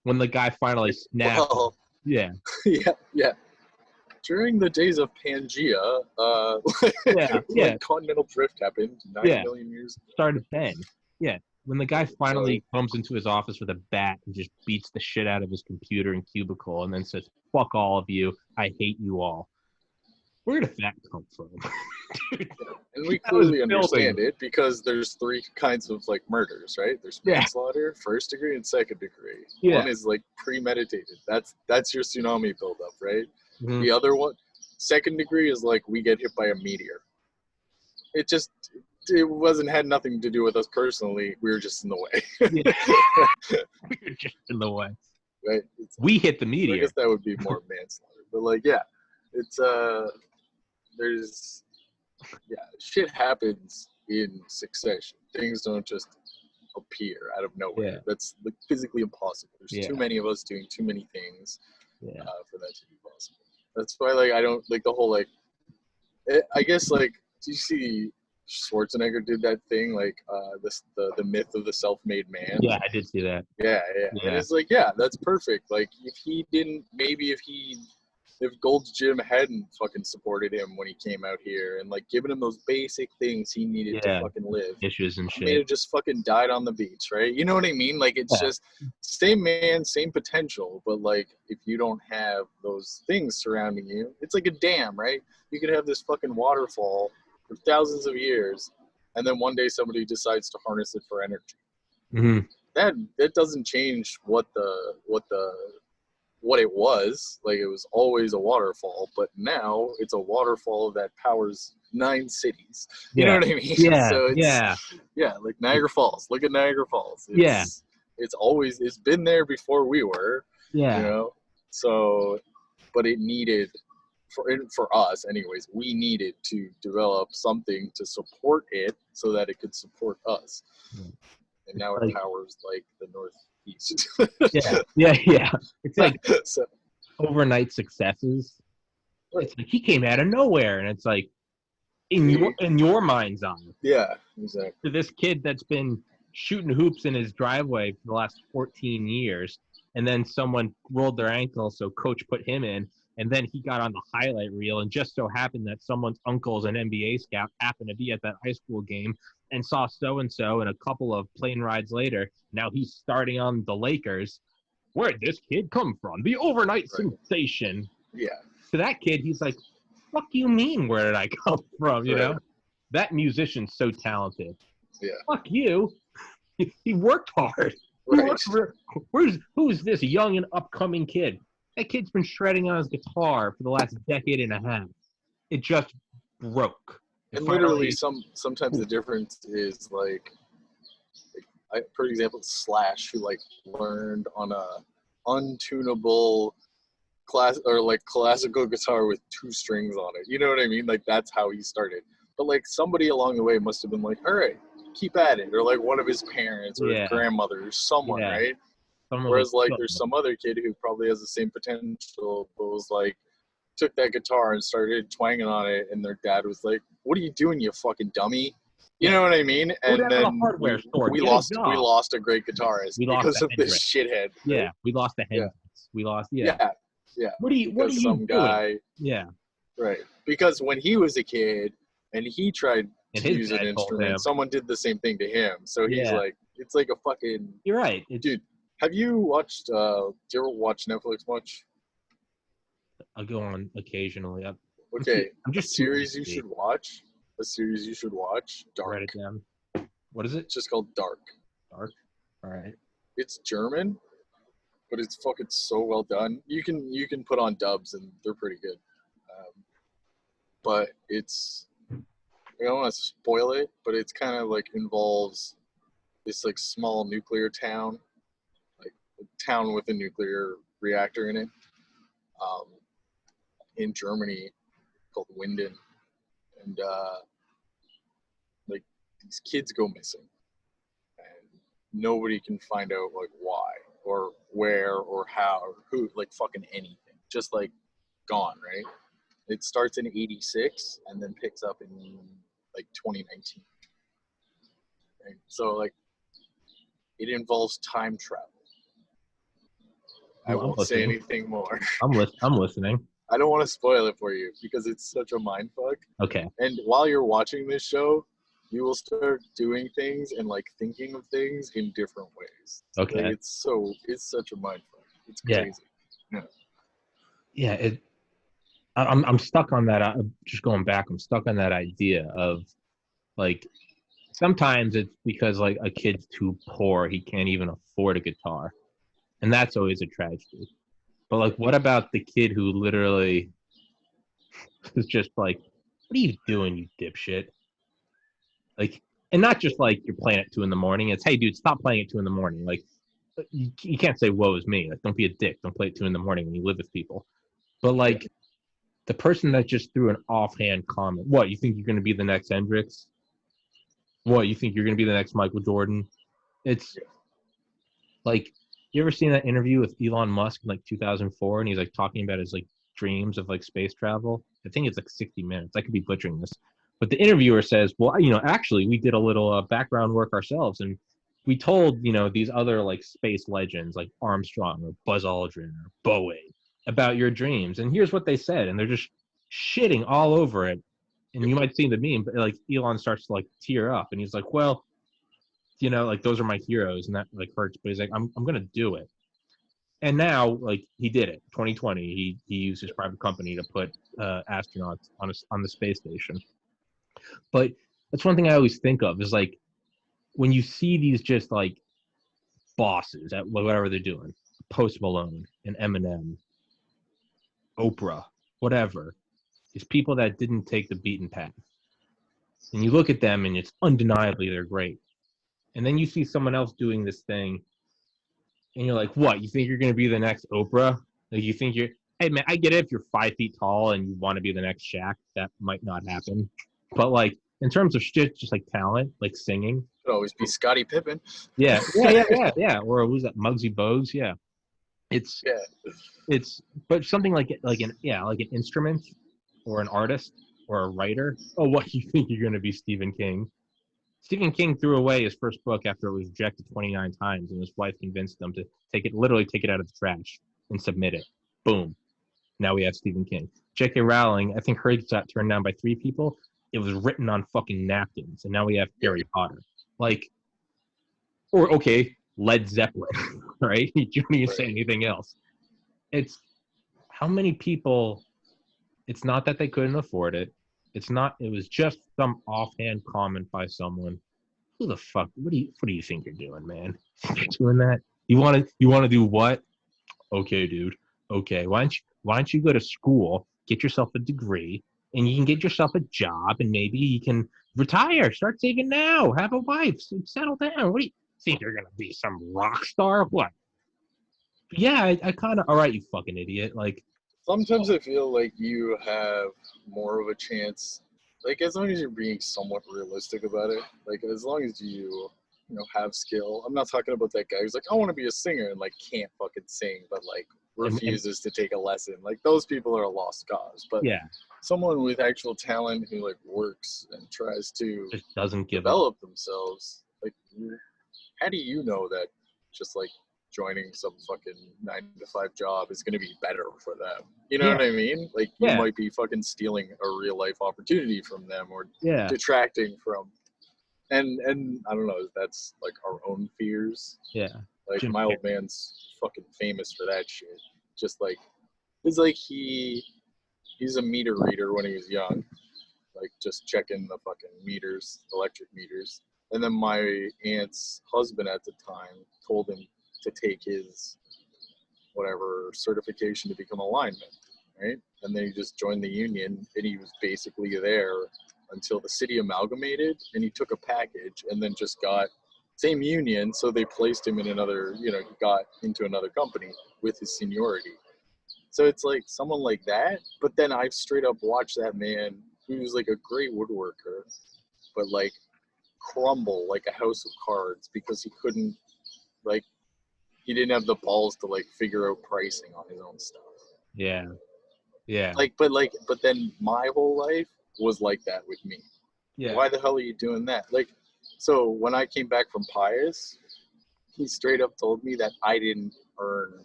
When the guy finally snapped. Well, yeah. Yeah. During the days of Pangea, when continental drift happened 9 million years ago. Started then. Yeah. When the guy finally comes into his office with a bat and just beats the shit out of his computer and cubicle and then says, fuck all of you, I hate you all. Where did that come from? And we clearly understand it because there's 3 kinds of like murders, right? There's manslaughter, 1st degree, and 2nd degree. Yeah. One is like premeditated. That's your tsunami buildup, right? Mm-hmm. The other one, 2nd degree, is like we get hit by a meteor. It had nothing to do with us personally. We were just in the way. We were just in the way. Right? We hit the meteor. I guess that would be more manslaughter. But like, yeah, it's shit happens in succession. Things don't just appear out of nowhere. Yeah. That's like physically impossible. There's too many of us doing too many things for that to be possible. That's why, like, I don't like the whole like. I guess like, do you see Schwarzenegger did that thing like the myth of the self-made man? Yeah, I did see that. Yeah. And it's like, yeah, that's perfect. Like, if Gold's Gym hadn't fucking supported him when he came out here and like given him those basic things he needed to fucking live, issues and he shit, may have just fucking died on the beach, right? You know what I mean? Like, it's just same man, same potential, but like if you don't have those things surrounding you, it's like a dam, right? You could have this fucking waterfall for thousands of years, and then one day somebody decides to harness it for energy. Mm-hmm. That doesn't change what it was. Like, it was always a waterfall, but now it's a waterfall that powers 9 cities. You know what I mean? Yeah. So like Niagara Falls. Look at Niagara Falls. It's been there before we were. Yeah. You know? So, but it needed, for us anyways, we needed to develop something to support it so that it could support us. And now it powers like the Northeast. Yeah. It's like overnight successes. It's like he came out of nowhere, and it's like in your mind's eye. Yeah, exactly. To this kid that's been shooting hoops in his driveway for the last 14 years, and then someone rolled their ankle, so coach put him in, and then he got on the highlight reel, and just so happened that someone's uncle is an NBA scout, happened to be at that high school game, and saw so-and-so, and a couple of plane rides later, now he's starting on the Lakers. Where'd this kid come from? The overnight sensation. Yeah. To that kid, he's like, fuck you mean, where did I come from, you know? That musician's so talented. Yeah. Fuck you. He worked hard. Right. Who's this young and upcoming kid? That kid's been shredding on his guitar for the last decade and a half. It just broke. And literally, sometimes the difference is like, for example, Slash, who like learned on a untunable classical guitar with 2 strings on it. You know what I mean? Like, that's how he started. But like, somebody along the way must have been like, all right, keep at it. Or like one of his parents or his grandmother or someone, right? Whereas like there's some other kid who probably has the same potential, but was like, took that guitar and started twanging on it, and their dad was like, what are you doing, you fucking dummy? You know what I mean? And then we lost a great guitarist because of this shithead. Yeah, right? We lost the Hendrix. We lost Yeah. What are you some doing? Guy, yeah. Right. Because when he was a kid and he tried to use an instrument, someone did the same thing to him. So he's like, it's like a fucking... You're right. Dude, have you watched... do you ever watch Netflix much? I'll go on occasionally. Okay. A series you should watch. Dark. Write it down. What is it? It's just called Dark. Dark? All right. It's German, but it's fucking so well done. You can put on dubs and they're pretty good. But it's... I don't want to spoil it, but it's kind of like involves this like small nuclear town, like a town with a nuclear reactor in it, in Germany, called Winden, and like these kids go missing, and nobody can find out like why or where or how or who, like fucking anything, just like gone, right? It starts in '86 and then picks up in like 2019. Right? So like it involves time travel. I won't say anything more. I'm listening. I don't want to spoil it for you because it's such a mind fuck. Okay. And while you're watching this show, you will start doing things and like thinking of things in different ways. Okay. Like, it's such a mind fuck. It's crazy. Yeah. I'm stuck on that. Just going back, I'm stuck on that idea of like sometimes it's because like a kid's too poor, he can't even afford a guitar, and that's always a tragedy. But like, what about the kid who literally is just like, "What are you doing, you dipshit?" Like, and not just like you're playing at 2 a.m. It's, "Hey, dude, stop playing at 2 a.m." Like, you can't say "woe is me." Like, don't be a dick. Don't play at 2 a.m. when you live with people. But like the person that just threw an offhand comment, what, you think you're going to be the next Hendrix? What, you think you're going to be the next Michael Jordan? It's like, you ever seen that interview with Elon Musk in like 2004, and he's like talking about his like dreams of like space travel? I think it's like 60 minutes. I could be butchering this, but the interviewer says, "Well, actually, we did a little background work ourselves, and we told these other like space legends like Armstrong or Buzz Aldrin or Boeing about your dreams, and here's what they said," and they're just shitting all over it. And you might see the meme, but like Elon starts to like tear up, and he's like, "Well, like those are my heroes," and that like hurts. But he's like, I'm gonna do it. And now, like, he did it. 2020, he used his private company to put astronauts on the space station. But that's one thing I always think of is like when you see these just like bosses at whatever they're doing, Post Malone and Eminem, Oprah, whatever, these people that didn't take the beaten path. And you look at them and it's undeniably they're great. And then you see someone else doing this thing and you're like, what? You think you're going to be the next Oprah? Like, you think hey, man, I get it if you're 5 feet tall and you want to be the next Shaq. That might not happen. But, like, in terms of shit, just like talent, like singing. Could always be Scottie Pippen. Yeah. Or who's that? Muggsy Bogues. Yeah. It's, but something like an instrument or an artist or a writer. Oh, what? You think you're going to be Stephen King? Stephen King threw away his first book after it was rejected 29 times, and his wife convinced him to literally take it out of the trash and submit it. Boom. Now we have Stephen King. J.K. Rowling, I think hers got turned down by 3 people. It was written on fucking napkins, and now we have Harry Potter. Like, or okay, Led Zeppelin, right? You don't need to say anything else. It's how many people. It's not that they couldn't afford it. It was just some offhand comment by someone. Who the fuck? What do you think you're doing, man? You're doing that? You want to do what? Okay, dude. Okay, why don't you go to school, get yourself a degree, and you can get yourself a job, and maybe you can retire, start saving now, have a wife, settle down. What do you think you're gonna be, some rock star? What? Yeah, I kind of. All right, you fucking idiot. Like, sometimes I feel like you have more of a chance, like as long as you're being somewhat realistic about it, like as long as you have skill. I'm not talking about that guy who's like, I want to be a singer and like can't fucking sing, but like refuses to take a lesson. Like those people are a lost cause. But yeah, someone with actual talent who like works and tries to just doesn't give develop themselves, like how do you know that just like joining some fucking 9-to-5 job is going to be better for them? You know what I mean? Like you might be fucking stealing a real life opportunity from them or detracting from. And I don't know, that's like our own fears. Yeah. Like my old man's fucking famous for that shit. Just like it's like he's a meter reader when he was young, like just checking the fucking meters, electric meters. And then my aunt's husband at the time told him to take his whatever certification to become a lineman, right? And then he just joined the union, and he was basically there until the city amalgamated, and he took a package and then just got same union, so they placed him in another, he got into another company with his seniority. So it's like someone like that, but then I've straight up watched that man who's like a great woodworker, but like crumble like a house of cards because he couldn't, like, he didn't have the balls to like figure out pricing on his own stuff. Yeah. But then my whole life was like that with me. Yeah. Why the hell are you doing that? Like, so when I came back from Pius, he straight up told me that I didn't earn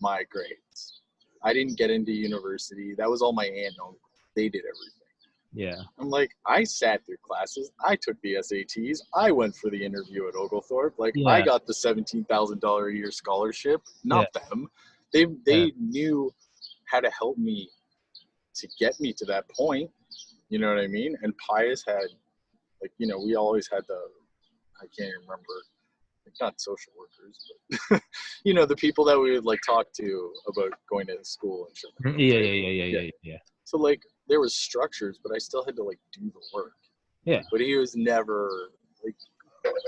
my grades. I didn't get into university. That was all my aunt and uncle. They did everything. Yeah. I'm like, I sat through classes. I took the SATs. I went for the interview at Oglethorpe. Like, I got the $17,000 a year scholarship. Not them. They knew how to help me to get me to that point. You know what I mean? And Pius had, like, you know, we always had I can't remember, like, not social workers, but, you know, the people that we would, like, talk to about going to school and shit. Yeah. So, like, there was structures, but I still had to, like, do the work. Yeah. But he was never, like,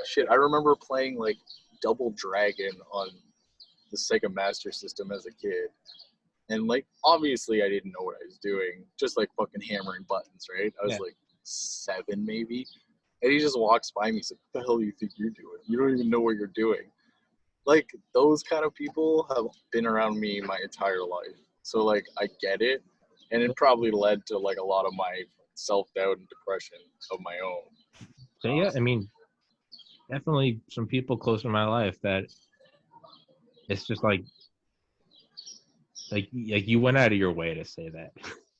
shit. I remember playing, like, Double Dragon on the Sega Master System as a kid. And, like, obviously I didn't know what I was doing. Just, like, fucking hammering buttons, right? I was, like, 7 maybe. And he just walks by me. He's like, what the hell do you think you're doing? You don't even know what you're doing. Like, those kind of people have been around me my entire life. So, like, I get it. And it probably led to, like, a lot of my self-doubt and depression of my own. So, yeah, I mean, definitely some people close in my life that it's just like you went out of your way to say that,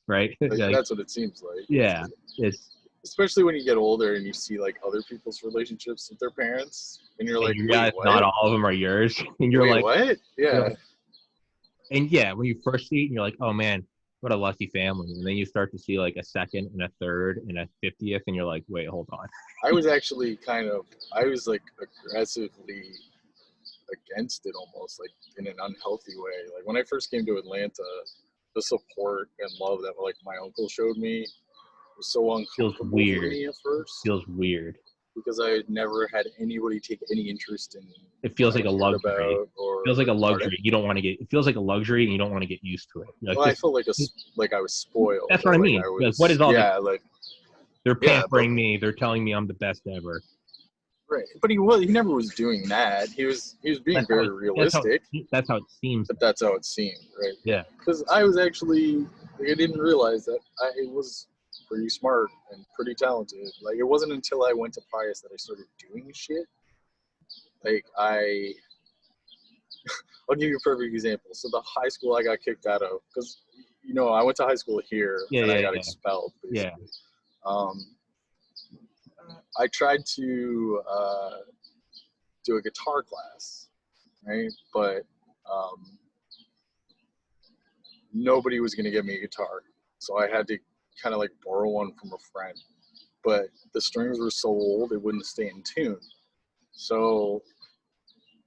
right? Like, that's what it seems like. Yeah, it's especially when you get older and you see, like, other people's relationships with their parents, and you're like, you realize what? not all of them are yours, and you're like, what? Yeah. And yeah, when you first see it, and you're like, oh man, what a lucky family, and then you start to see like a second and a third and a 50th, and you're like, wait, hold on. I was actually I was like aggressively against it, almost, like, in an unhealthy way. Like, when I first came to Atlanta, the support and love that, like, my uncle showed me was so uncomfortable for me at first. Feels weird because I had never had anybody take any interest in. It feels like a luxury. It feels like a luxury. You don't want to get. It feels like a luxury, and you don't want to get used to it. Like, well, I felt like I was spoiled. That's what I mean. Like, what is all that? Like, they're pampering me. They're telling me I'm the best ever. Right, but he never was doing that. He was being very realistic. That's how it seems. But that's how it seemed, right? Yeah. Because I was actually, like, I didn't realize that I was pretty smart and pretty talented. Like, it wasn't until I went to Pius that I started doing shit. Like, I'll give you a perfect example. So the high school I got kicked out of, because, you know, I went to high school here and I got expelled, basically. Yeah. I tried to do a guitar class, right? But nobody was going to give me a guitar. So I had to kind of, like, borrow one from a friend. But the strings were so old, it wouldn't stay in tune. So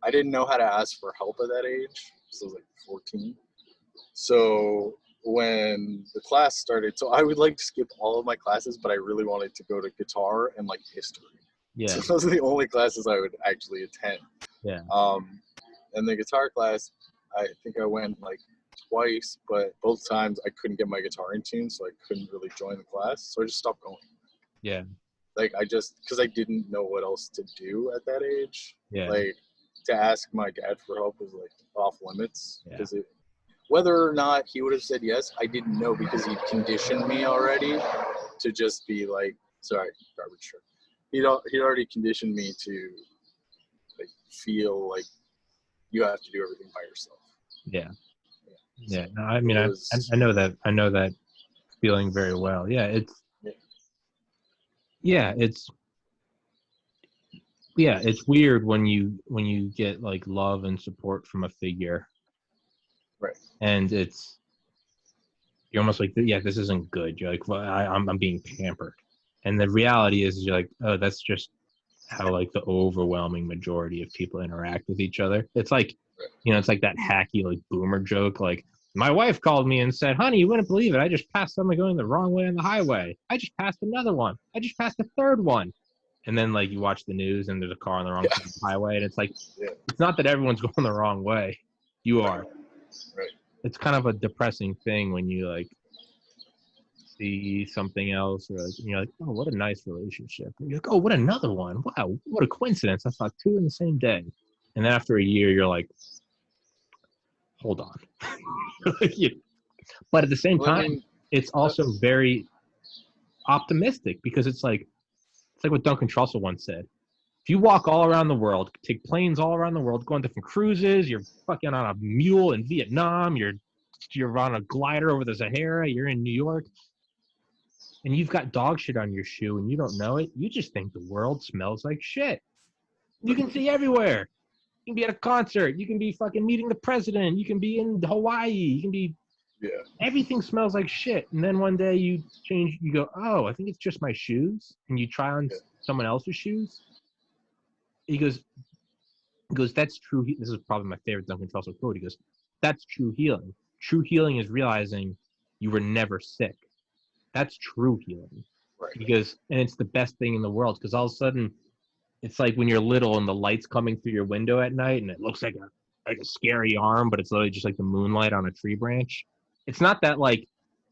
I didn't know how to ask for help at that age. So I was like 14. So when the class started, so I would, like, skip all of my classes, but I really wanted to go to guitar and, like, history. Yeah. So those are the only classes I would actually attend. Yeah. And the guitar class, I think I went, like, twice, but both times I couldn't get my guitar in tune, so I couldn't really join the class. So I just stopped going. Yeah. Like, because I didn't know what else to do at that age. Yeah. Like, to ask my dad for help was, like, off limits. Because whether or not he would have said yes, I didn't know, because he'd conditioned me already to just be like, sorry, garbage shirt. He'd already conditioned me to, like, feel like you have to do everything by yourself. Yeah. Yeah. No, I mean, I know that. I know that feeling very well. Yeah. It's weird when you get, like, love and support from a figure. Right. And you're almost like, yeah, this isn't good. You're like, well, I'm being pampered. And the reality is, you're like, oh, that's just how, like, the overwhelming majority of people interact with each other. It's like, you know, it's like that hacky, like, boomer joke. Like, my wife called me and said, honey, you wouldn't believe it. I just passed someone going the wrong way on the highway. I just passed another one. I just passed a third one. And then, like, you watch the news and there's a car on the wrong side of the highway. And it's like, it's not that everyone's going the wrong way. You are. Right. It's kind of a depressing thing when you, like, see something else, or, like, you're like, oh, what a nice relationship. And you're like, oh, what another one. Wow, what a coincidence. I saw 2 in the same day. And then after a year, you're like, hold on. But at the same time, it's also very optimistic, because it's like what Duncan Trussell once said. If you walk all around the world, take planes all around the world, go on different cruises, you're fucking on a mule in Vietnam, you're on a glider over the Sahara, you're in New York, and you've got dog shit on your shoe and you don't know it, you just think the world smells like shit. You can see everywhere. You can be at a concert. You can be fucking meeting the president. You can be in Hawaii. You can be Yeah. Everything smells like shit. And then one day you go, oh, I think it's just my shoes. And you try on someone else's shoes. He goes, that's true. This is probably my favorite Duncan Trussell quote. He goes, that's true healing. True healing is realizing you were never sick. That's true healing. Right. Because, and it's the best thing in the world, because all of a sudden, it's like when you're little and the light's coming through your window at night and it looks like a scary arm, but it's literally just like the moonlight on a tree branch. It's not that like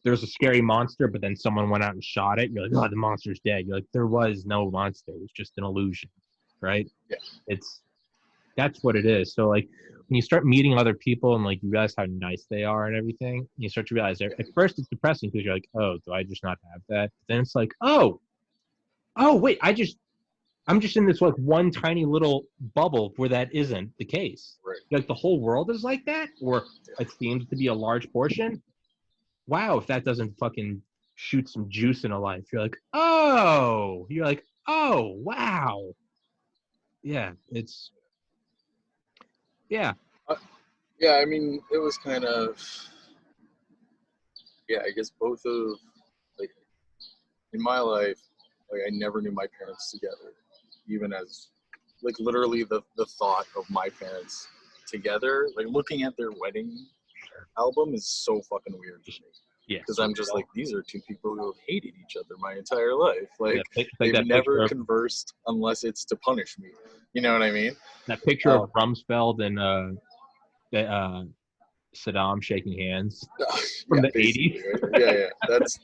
there's a scary monster, but then someone went out and shot it. You're like, oh, the monster's dead. You're like, there was no monster. It was just an illusion, right? Yeah. That's what it is. So like when you start meeting other people and like you realize how nice they are and everything, you start to realize at first it's depressing because you're like, oh, do I just not have that? But then it's like, oh wait, I'm just in this like one tiny little bubble where that isn't the case. Right. Like the whole world is like that, or it seems to be a large portion. Wow, if that doesn't fucking shoot some juice in a life, you're like, oh, wow. Yeah, yeah. Yeah, I mean, it was kind of, I guess both of, like, in my life, like, I never knew my parents together, even as, like, literally the thought of my parents together, like, looking at their wedding album is so fucking weird to me. Yeah. Because I'm just like, these are two people who have hated each other my entire life. Like, they've never conversed unless it's to punish me. You know what I mean? That picture of Rumsfeld and Saddam shaking hands from the 80s. Right? Yeah. That's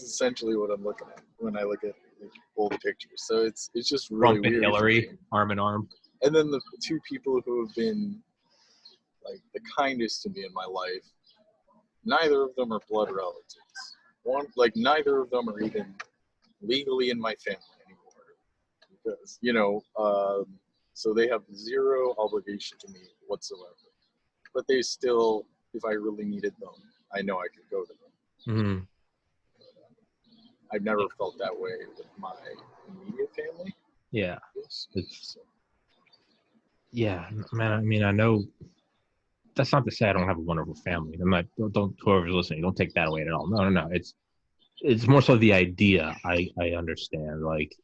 essentially what I'm looking at when I look at old pictures. So it's just really Trump and weird. Hillary, arm in arm. And then the two people who have been like the kindest to me in my life, neither of them are blood relatives. One, like, neither of them are even legally in my family anymore, because so they have zero obligation to me whatsoever. But they still, if I really needed them, I know I could go to them. Mm-hmm. I've never felt that way with my immediate family. Yeah, yeah, man. I mean, I know. That's not to say I don't have a wonderful family. I'm not. Don't whoever's listening, don't take that away at all. No. It's more so the idea. I understand. Like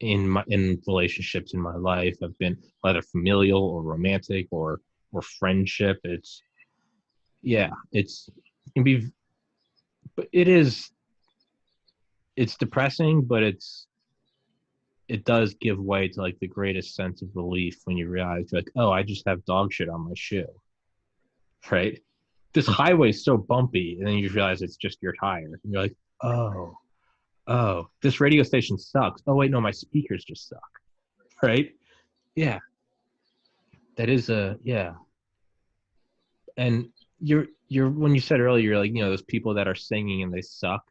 in relationships in my life, I've been either familial or romantic or friendship. It can be, but it's depressing, but it does give way to like the greatest sense of relief when you realize, like, oh, I just have dog shit on my shoe. Right? This highway's so bumpy, and then you realize it's just your tire. And you're like, oh, this radio station sucks. Oh wait, no, my speakers just suck. Right? Yeah. That is yeah. And you're when you said earlier, you're like, those people that are singing and they suck,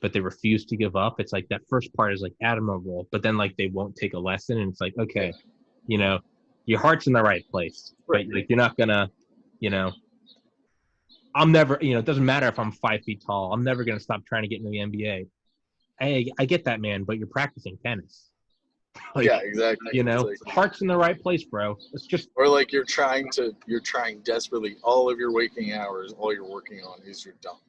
but they refuse to give up. It's like that first part is like admirable, but then like they won't take a lesson, and it's like, okay, your heart's in the right place. Right? Like you're not gonna, I'm never, it doesn't matter if I'm 5 feet tall. I'm never going to stop trying to get into the NBA. I get that, man, but you're practicing tennis. Like, yeah, exactly. Like, heart's in the right place, bro. It's just, or like you're trying desperately, all of your waking hours, all you're working on is your dump.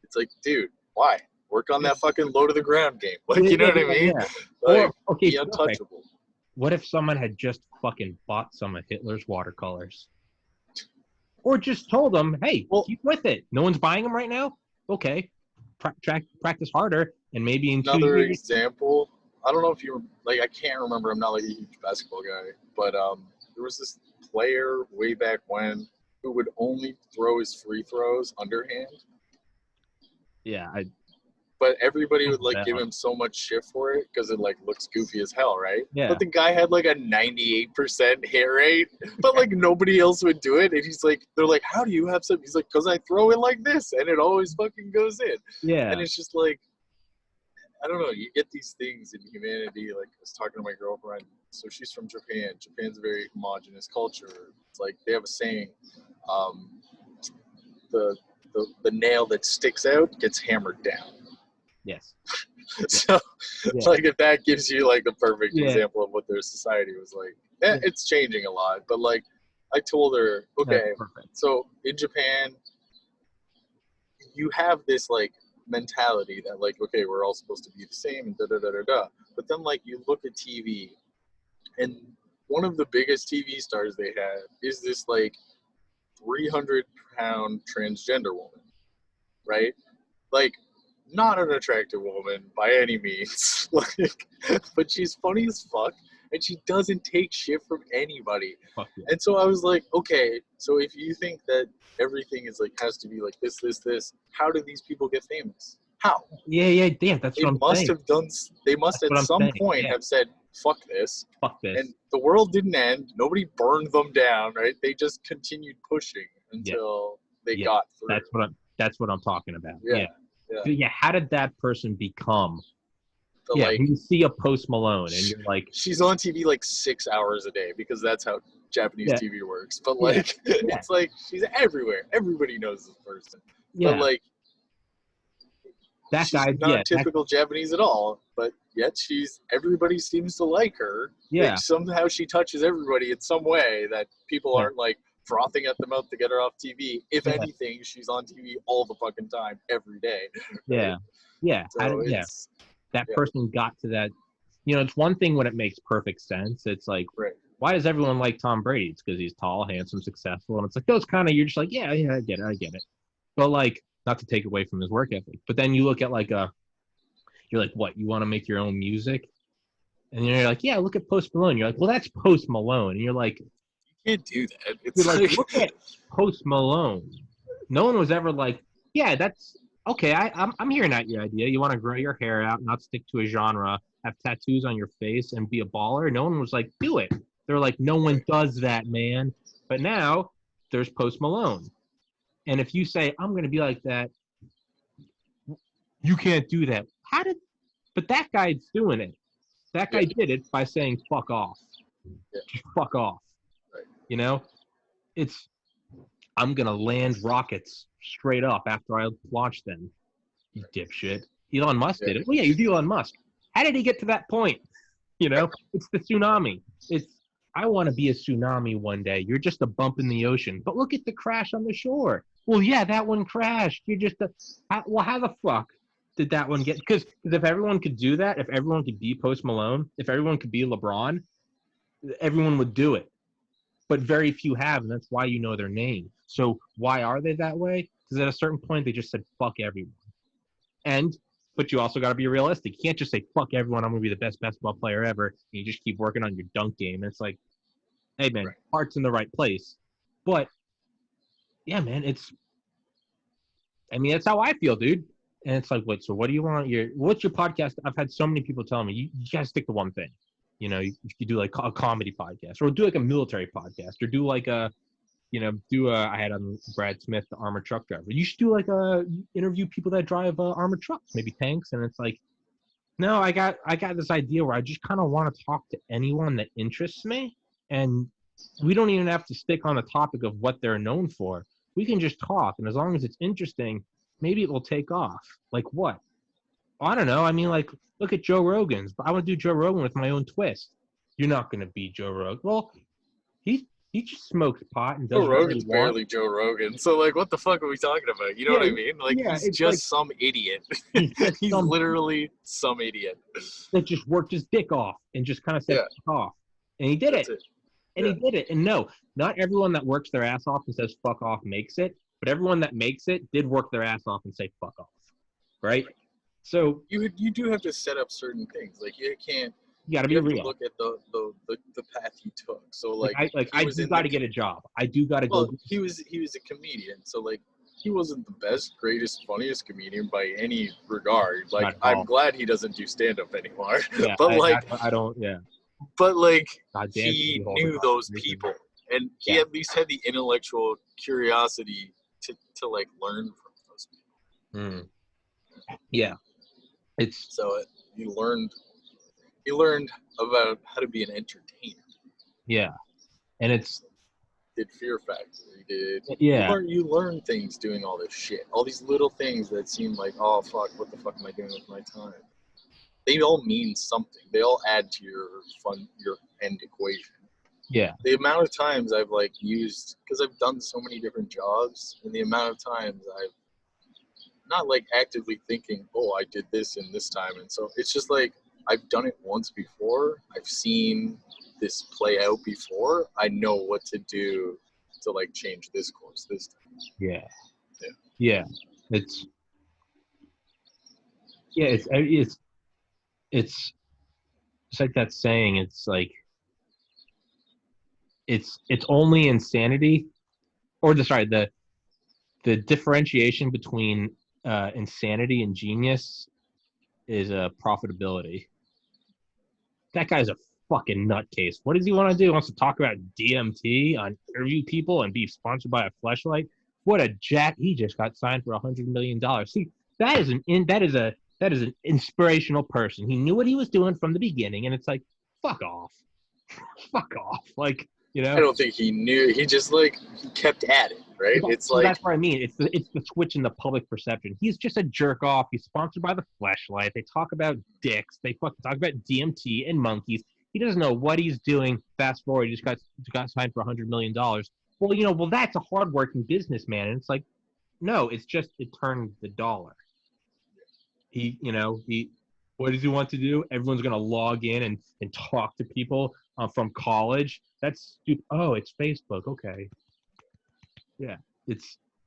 It's like, dude, why? Work on that fucking low to the ground game. Like, you know what I mean? Yeah. Like, okay, be untouchable. Okay. What if someone had just fucking bought some of Hitler's watercolors? Or just told them, hey, keep with it. No one's buying them right now? Okay. Practice harder, and maybe in 2 years. Another example, I don't know if you, like, I can't remember. I'm not like a huge basketball guy. But there was this player way back when who would only throw his free throws underhand. Yeah, but everybody would like give him so much shit for it because it like looks goofy as hell, right? Yeah. But the guy had like a 98% hit rate, but like nobody else would do it. And he's like, they're like, how do you have some? He's like, because I throw it like this and it always fucking goes in. Yeah. And it's just like, I don't know. You get these things in humanity. Like I was talking to my girlfriend. So she's from Japan. Japan's a very homogenous culture. It's like they have a saying, the nail that sticks out gets hammered down. Yes. So, like, if that gives you, like, the perfect example of what their society was like. It's changing a lot. But, like, I told her, okay, so in Japan, you have this like mentality that like, okay, we're all supposed to be the same and da da da da da. But then like you look at TV, and one of the biggest TV stars they have is this like 300-pound transgender woman, right? Like, not an attractive woman by any means, like, but she's funny as fuck, and she doesn't take shit from anybody. Fuck yeah. And so I was like, okay, so if you think that everything is like has to be like this, how do these people get famous? How? Yeah, damn, that's what I'm saying. They must at some point have said, fuck this. Fuck this. And the world didn't end. Nobody burned them down, right? They just continued pushing until they got through. That's what I'm talking about. Yeah. Yeah, how did that person become? Like, when you see a Post Malone and you're like, she's on TV like 6 hours a day because that's how Japanese TV works. But like, it's like she's everywhere. Everybody knows this person. Yeah. But like, that guy, not typical Japanese at all. But yet everybody seems to like her. Yeah. Like, somehow she touches everybody in some way that people aren't like frothing at the mouth to get her off TV. If anything, she's on TV all the fucking time, every day. Right? Yeah. So that person got to that. You know, it's one thing when it makes perfect sense. It's like, why does everyone like Tom Brady? It's because he's tall, handsome, successful. And it's like, those kind of, you're just like, yeah, I get it. But like, not to take away from his work ethic. But then you look at like you're like, what, you want to make your own music? And you're like, yeah, look at Post Malone. You're like, well, that's Post Malone. And you're like, can't do that. It's like, look at Post Malone. No one was ever like, yeah, that's okay. I'm hearing out your idea. You want to grow your hair out, not stick to a genre, have tattoos on your face, and be a baller. No one was like, do it. They're like, no one does that, man. But now there's Post Malone, and if you say I'm going to be like that, you can't do that. But that guy's doing it. That guy did it by saying fuck off. Just fuck off. You know, I'm going to land rockets straight up after I launch them, you dipshit. Elon Musk did it. Well, yeah, you're Elon Musk. How did he get to that point? You know, it's the tsunami. I want to be a tsunami one day. You're just a bump in the ocean. But look at the crash on the shore. Well, yeah, that one crashed. You're just how the fuck did that one get? Because if everyone could do that, if everyone could be Post Malone, if everyone could be LeBron, everyone would do it. But very few have, and that's why you know their name. So why are they that way? Because at a certain point, they just said, fuck everyone. But you also got to be realistic. You can't just say, fuck everyone, I'm going to be the best basketball player ever, and you just keep working on your dunk game. And it's like, hey, man, heart's in the right place. But, yeah, man, that's how I feel, dude. And it's like, wait, so what do you want? What's your podcast? I've had so many people tell me, you got to stick to one thing. You know, you do like a comedy podcast, or do like a military podcast, or do like I had on Brad Smith, the armored truck driver. You should do like interview people that drive armored trucks, maybe tanks. And it's like, no, I got this idea where I just kind of want to talk to anyone that interests me. And we don't even have to stick on the topic of what they're known for. We can just talk. And as long as it's interesting, maybe it will take off. Like what? I don't know. I mean, like, look at Joe Rogan's. But I want to do Joe Rogan with my own twist. You're not going to be Joe Rogan. Well, he just smokes pot and does Joe Rogan's barely Joe Rogan. So, like, what the fuck are we talking about? You know what I mean? Like, he's just like, some idiot. He's literally some idiot. That just worked his dick off and just kind of said, fuck off. And he did it. And he did it. And no, not everyone that works their ass off and says fuck off makes it. But everyone that makes it did work their ass off and say fuck off. Right? So you do have to set up certain things. Like you can't. You got to be real. To look at the path he took. So like I do got to get a job. I do got to go. He was a comedian. So like he wasn't the best, greatest, funniest comedian by any regard. Like I'm glad he doesn't do stand up anymore. Yeah, but I don't. Yeah. But like he knew those people, and he at least had the intellectual curiosity to like learn from those people. Yeah. He learned about how to be an entertainer. Yeah. And did Fear Factory, did yeah. You learn things doing all this shit. All these little things that seem like, oh fuck, what the fuck am I doing with my time? They all mean something. They all add to your end equation. Yeah. The amount of times I've like used, because I've done so many different jobs, and the amount of times I've not like actively thinking, oh, I did this in this time. And so it's just like, I've done it once before. I've seen this play out before. I know what to do to like change this course this time. Yeah. It's like that saying. It's like it's only insanity, or the differentiation between insanity and genius is profitability. That guy's a fucking nutcase. What does he want to do? He wants to talk about DMT on interview people and be sponsored by a fleshlight? What a jack! He just got signed for $100 million. See, that is an inspirational person. He knew what he was doing from the beginning, and it's like, fuck off, fuck off. Like, you know. I don't think he knew. He just like he kept at it, right? It's So like that's what I mean. It's the switch in the public perception. He's just a jerk off. He's sponsored by the fleshlight. They talk about dicks. They fucking talk about DMT and monkeys. He doesn't know what he's doing. Fast forward, he just got signed for $100 million. Well, that's a hardworking businessman. And it's like, no, it's just it turned the dollar. What does he want to do? Everyone's gonna log in and talk to people from college. That's stupid. Oh, it's Facebook. Okay. Yeah,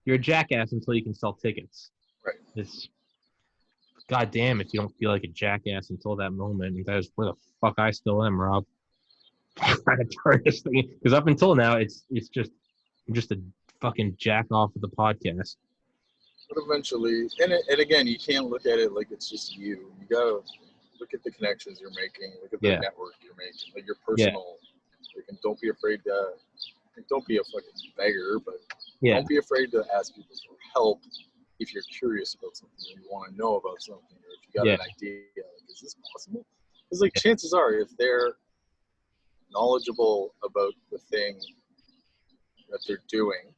you're a jackass until you can sell tickets. Right. It's goddamn if you don't feel like a jackass until that moment. And that is where the fuck I still am, Rob. Trying to turn this thing, because up until now I'm just a fucking jack off of the podcast. But eventually, and again, you can't look at it like it's just you. You gotta look at the connections you're making, look at the network you're making, like your personal. Like, and don't be afraid to. Don't be a fucking beggar, but don't be afraid to ask people for help if you're curious about something or you want to know about something, or if you got an idea. Like, is this possible? Because like chances are, if they're knowledgeable about the thing that they're doing,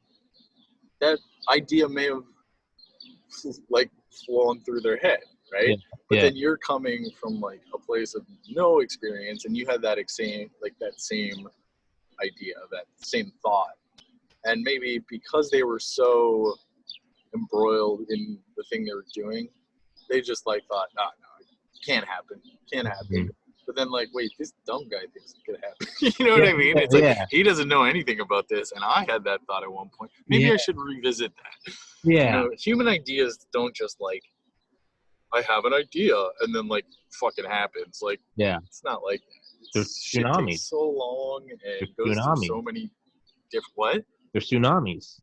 that idea may have like flown through their head, right? But then you're coming from like a place of no experience, and you had that same idea, that same thought, and maybe because they were so embroiled in the thing they were doing, they just like thought, no, it can't happen. But then like, wait, this dumb guy thinks it could happen. You know what I mean? It's like he doesn't know anything about this, and I had that thought at one point. Maybe I should revisit that. Human ideas don't just like, I have an idea and then like fucking happens. Like it's not like that. Shit takes so long and goes through so many different. What? There's tsunamis.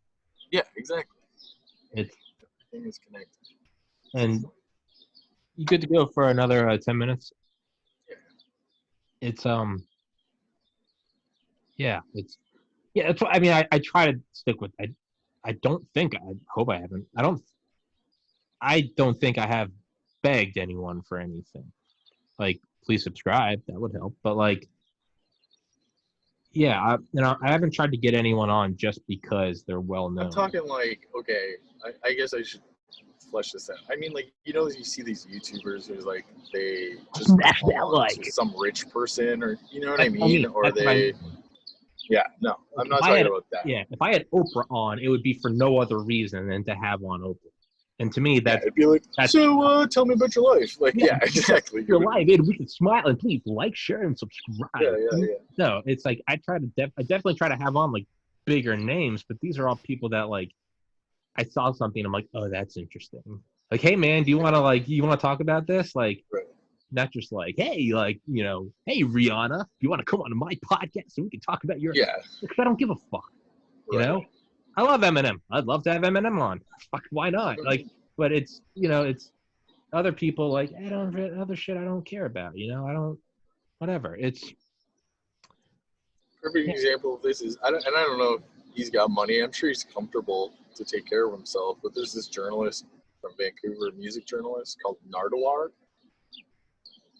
Yeah, exactly. Everything is connected. And you good to go for another 10 minutes? It's that's what I mean. I try to stick with. I don't think. I hope I haven't. I don't think I have begged anyone for anything. Like, please subscribe. That would help. But like, I haven't tried to get anyone on just because they're well known. I'm talking like, okay, I guess I should flesh this out. I mean, like, you see these YouTubers who's like they just smash that like some rich person, or you know what I mean? Or they. Yeah, no, I'm not talking about that. Yeah, if I had Oprah on, it would be for no other reason than to have on Oprah. And to me, that's... it'd be like, so tell me about your life. Like, exactly. Your life, and we can smile, and please like, share, and subscribe. Yeah. No, it's like, I definitely try to have on, like, bigger names, but these are all people that, like, I saw something, I'm like, oh, that's interesting. Like, hey, man, do you want to talk about this? Like, not just like, hey, like, hey, Rihanna, you want to come on to my podcast so we can talk about your... Because I don't give a fuck, you know? I love Eminem. I'd love to have Eminem on. Fuck, why not? Like, but it's, it's other people like, other shit I don't care about, I don't, whatever. It's... Perfect example of this is, I don't know if he's got money. I'm sure he's comfortable to take care of himself, but there's this journalist from Vancouver, music journalist called Nardwuar.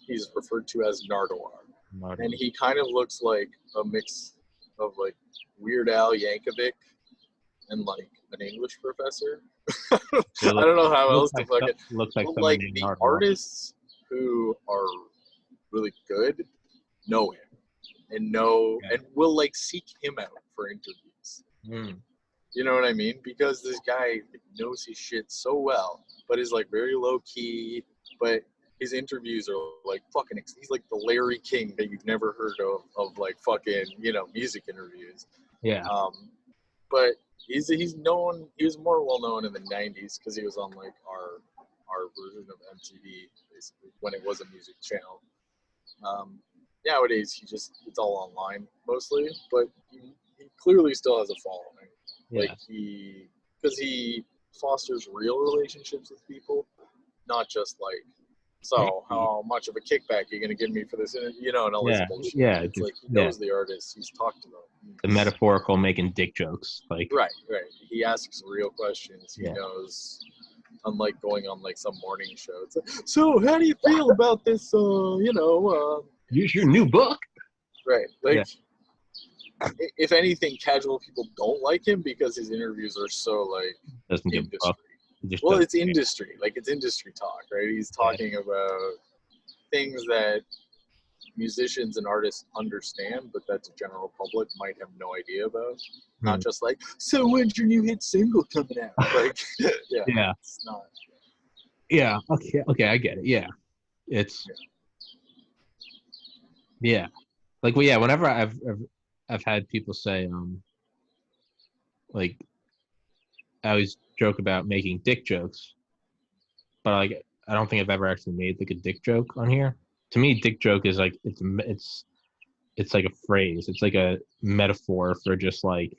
He's referred to as Nardwuar. And he kind of looks like a mix of like Weird Al Yankovic and like an English professor. I don't know how else to fucking looks like the artists who are really good know him and will like seek him out for interviews. You know what I mean? Because this guy knows his shit so well, but is like very low key. But his interviews are like fucking. He's like the Larry King that you've never heard of like fucking music interviews. Yeah. But he's known. He was more well known in the '90s because he was on like our version of MTV, basically when it was a music channel. Nowadays it's all online mostly, but he clearly still has a following. Yeah. Like because he fosters real relationships with people, not just like, so how much of a kickback are you going to give me for this? And all this bullshit. Yeah. It's like he knows the artist. He's talked to them. The metaphorical making dick jokes. Like Right. He asks real questions. He knows, unlike going on like some morning show. It's like, so how do you feel about this, use your new book. Right. Like, if anything, casual people don't like him because his interviews are so like doesn't give a fuck. Well, it's industry. Like, it's industry talk, right? He's talking about things that musicians and artists understand, but that the general public might have no idea about. Not just like, so when's your new hit single coming out? Like, it's not. Yeah. Okay. I get it. Yeah. It's. Yeah. Like, well, yeah. Whenever I've had people say, like, I always joke about making dick jokes, but like, I don't think I've ever actually made like a dick joke on here. To me, dick joke is like it's like a phrase. It's like a metaphor for just like,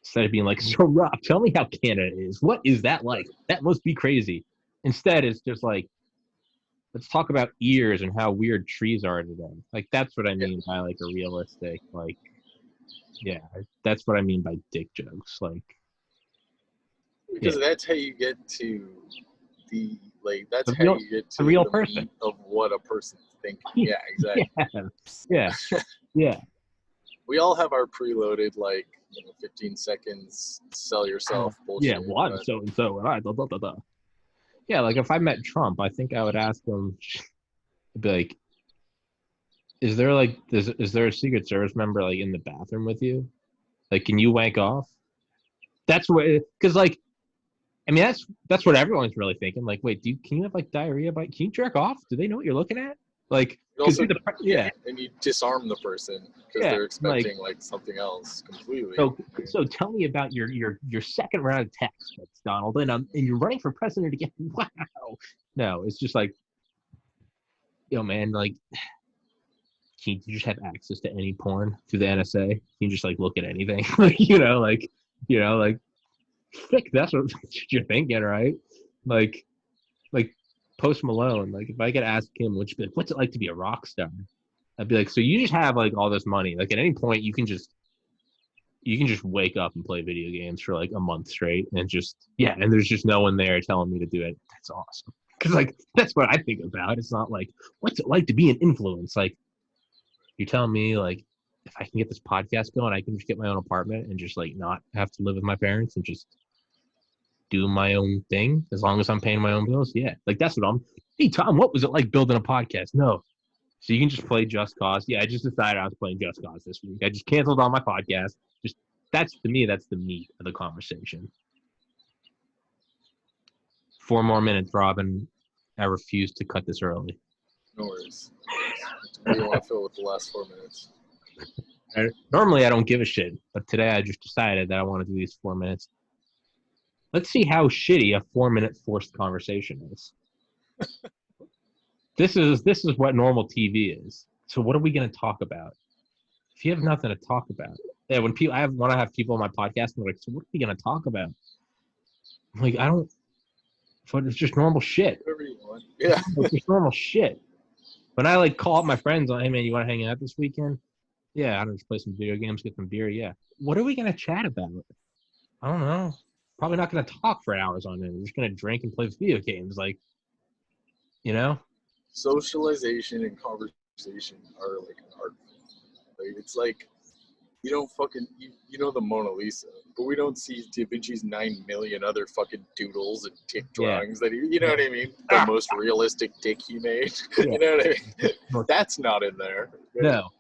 instead of being like, so Rob, tell me how Canada is. What is that like? That must be crazy. Instead, it's just like, let's talk about ears and how weird trees are today. Like, that's what I mean by like a realistic, like, that's what I mean by dick jokes. Like, because that's how you get to the, like, that's the how real, you get to the real the person meat of what a person's thinking. Yeah, exactly. Yeah. We all have our preloaded, like, 15 seconds, sell yourself bullshit. Yeah, well, I'm so and so. Yeah, like if I met Trump, I think I would ask him, I'd be like, is there a Secret Service member like in the bathroom with you? Like, can you wank off? That's what, because like, I mean, that's what everyone's really thinking. Like, wait, can you have like diarrhea? Can you jerk off? Do they know what you're looking at? Like, also, and you disarm the person because they're expecting like something else completely. So tell me about your second round of text, Donald, and you're running for president again. Wow. No, it's just like, man, like, can you just have access to any porn through the NSA? Can you just like look at anything? Like, thick. That's what you're thinking, right? Like Post Malone. Like, if I could ask him, would you be like, what's it like to be a rock star? I'd be like, so you just have like all this money. Like, at any point, you can just wake up and play video games for like a month straight, and and there's just no one there telling me to do it. That's awesome. Because like, that's what I think about. It's not like, what's it like to be an influence? Like, you're telling me like, if I can get this podcast going, I can just get my own apartment and just like not have to live with my parents and just do my own thing as long as I'm paying my own bills. Yeah, like that's what hey Tom, what was it like building a podcast? No. So you can just play Just Cause. Yeah, I just decided I was playing Just Cause this week. I just canceled all my podcasts. That's the meat of the conversation. 4 more minutes, Robin. I refuse to cut this early. No worries. We want to fill with the last 4 minutes. Normally I don't give a shit, but today I just decided that I want to do these 4 minutes. Let's see how shitty a 4-minute forced conversation is. This is what normal TV is. So what are we going to talk about? If you have nothing to talk about, when I want to have people on my podcast, and they're like, so what are we going to talk about? I'm like, I don't. But it's just normal shit. Whatever you want. Yeah. It's just normal shit. When I like call up my friends, hey man, you want to hang out this weekend? Yeah, I don't just play some video games, get some beer. Yeah. What are we going to chat about? I don't know. Probably not going to talk for hours on it. We're just going to drink and play video games. Like, Socialization and conversation are like an art. Like, it's like, you don't fucking, you know the Mona Lisa, but we don't see Da Vinci's 9 million other fucking doodles and dick drawings that you know what I mean? The most realistic dick he made. You know what I mean? That's not in there. No.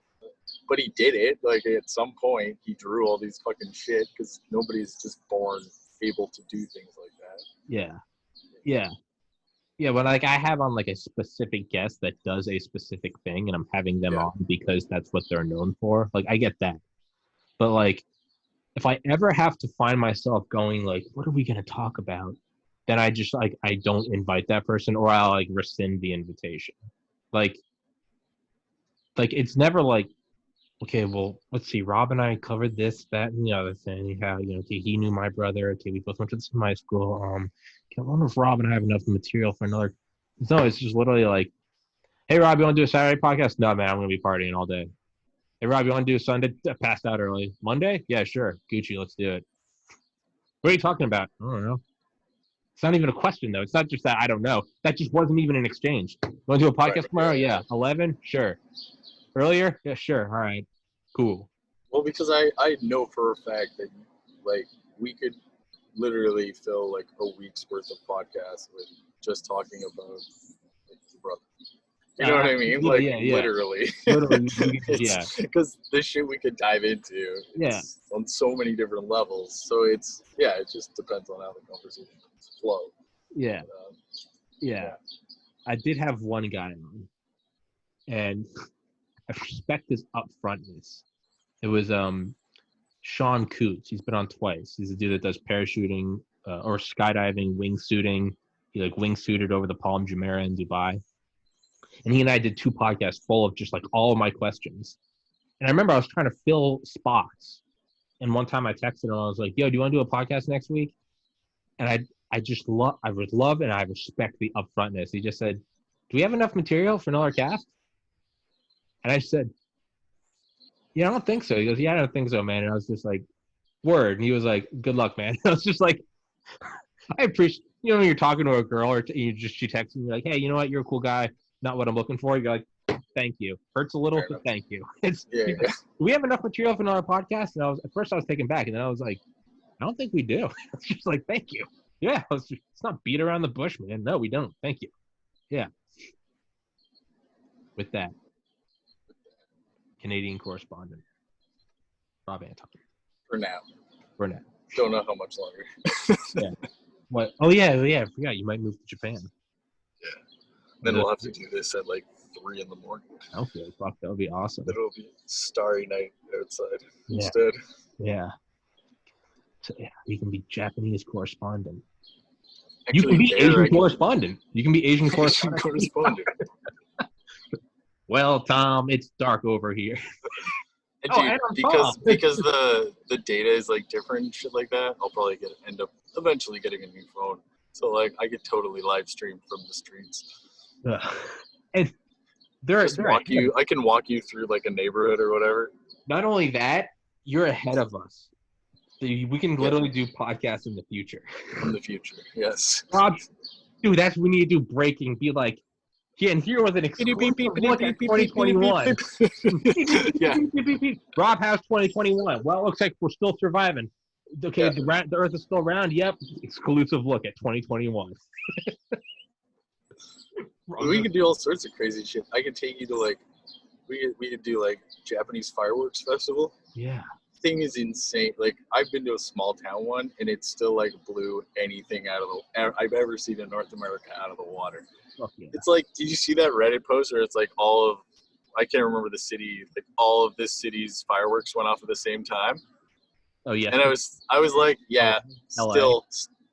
but he did it. Like at some point, he drew all these fucking shit because nobody's just born able to do things like that. Yeah, but like I have on like a specific guest that does a specific thing, and I'm having them on because that's what they're known for. Like I get that, but like if I ever have to find myself going like, what are we gonna talk about? Then I just like I don't invite that person, or I'll like rescind the invitation. Like it's never like, okay, well, let's see. Rob and I covered this, that, and the other thing. How okay, he knew my brother. Okay, we both went to the same high school. I wonder if Rob and I have enough material for another. No, it's just literally like, hey, Rob, you want to do a Saturday podcast? No, man, I'm gonna be partying all day. Hey, Rob, you want to do a Sunday? Passed out early. Monday? Yeah, sure. Gucci, let's do it. What are you talking about? I don't know. It's not even a question, though. It's not just that I don't know. That just wasn't even an exchange. You want to do a podcast tomorrow? Yeah. 11? Sure. Earlier? Yeah, sure. All right. Cool. Well, because I know for a fact that, like, we could literally fill, like, a week's worth of podcasts with just talking about, like, your brother. You know what I mean? Literally. Literally, because the shit we could dive into on so many different levels. So it just depends on how the conversations flow. Yeah. I did have one guy on, and I respect his upfrontness. It was Sean Coots. He's been on twice. He's a dude that does parachuting or skydiving, wingsuiting. He like wingsuited over the Palm Jumeirah in Dubai. And he and I did 2 podcasts full of just like all of my questions. And I remember I was trying to fill spots. And one time I texted him, I was like, yo, do you want to do a podcast next week? And I would love and I respect the upfrontness. He just said, do we have enough material for another cast? And I said, yeah, I don't think so. He goes, yeah, I don't think so, man. And I was just like, word. And he was like, good luck, man. I was just like, I appreciate, when you're talking to a girl or she texts you like, hey, you know what? You're a cool guy. Not what I'm looking for. You're like, thank you. Hurts a little, but thank you. Do we have enough material for another podcast? And at first I was taken back, and then I was like, I don't think we do. It's just like, thank you. Yeah, it's not beat around the bush, man. No, we don't. Thank you. Yeah. With that, Canadian correspondent, Rob Anton. For now. Don't know how much longer. Yeah. What? Oh yeah. I forgot. You might move to Japan. Yeah. Then we'll have to do this at like 3 a.m. Okay, fuck, that would be awesome. It'll be starry night outside instead. Yeah. So yeah, you can be Japanese correspondent. Actually, you can be Asian correspondent. You can be Asian correspondent. Well, Tom, it's dark over here. Dude, because the data is like different and shit like that, I'll probably end up eventually getting a new phone. So like I could totally live stream from the streets. And I can walk you through like a neighborhood or whatever. Not only that, you're ahead of us. So we can literally do podcasts in the future. In the future, yes. Rob, dude, that's what we need to do. Breaking, be like, yeah, and here was an exclusive look at 2021. Rob has 2021. Well, it looks like we're still surviving. Okay, the Earth is still round. Yep, exclusive look at 2021. We could do all sorts of crazy shit. I could take you to like, we could do like Japanese fireworks festival. Yeah. Thing is insane. Like I've been to a small town one, and it still like blew anything I've ever seen in North America out of the water. Oh, yeah. It's like, did you see that Reddit post where it's like I can't remember the city, like all of this city's fireworks went off at the same time? Oh yeah. And I was like, yeah,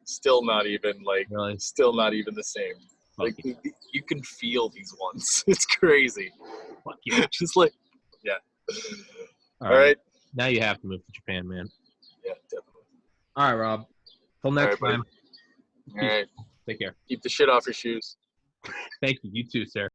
still not even like, really? Still not even the same. Like you can feel these ones. It's crazy. Fuck yeah. Just like, yeah. All right. Now you have to move to Japan, man. Yeah, definitely. All right, Rob. Till next time. All right. Take care. Keep the shit off your shoes. Thank you. You too, sir.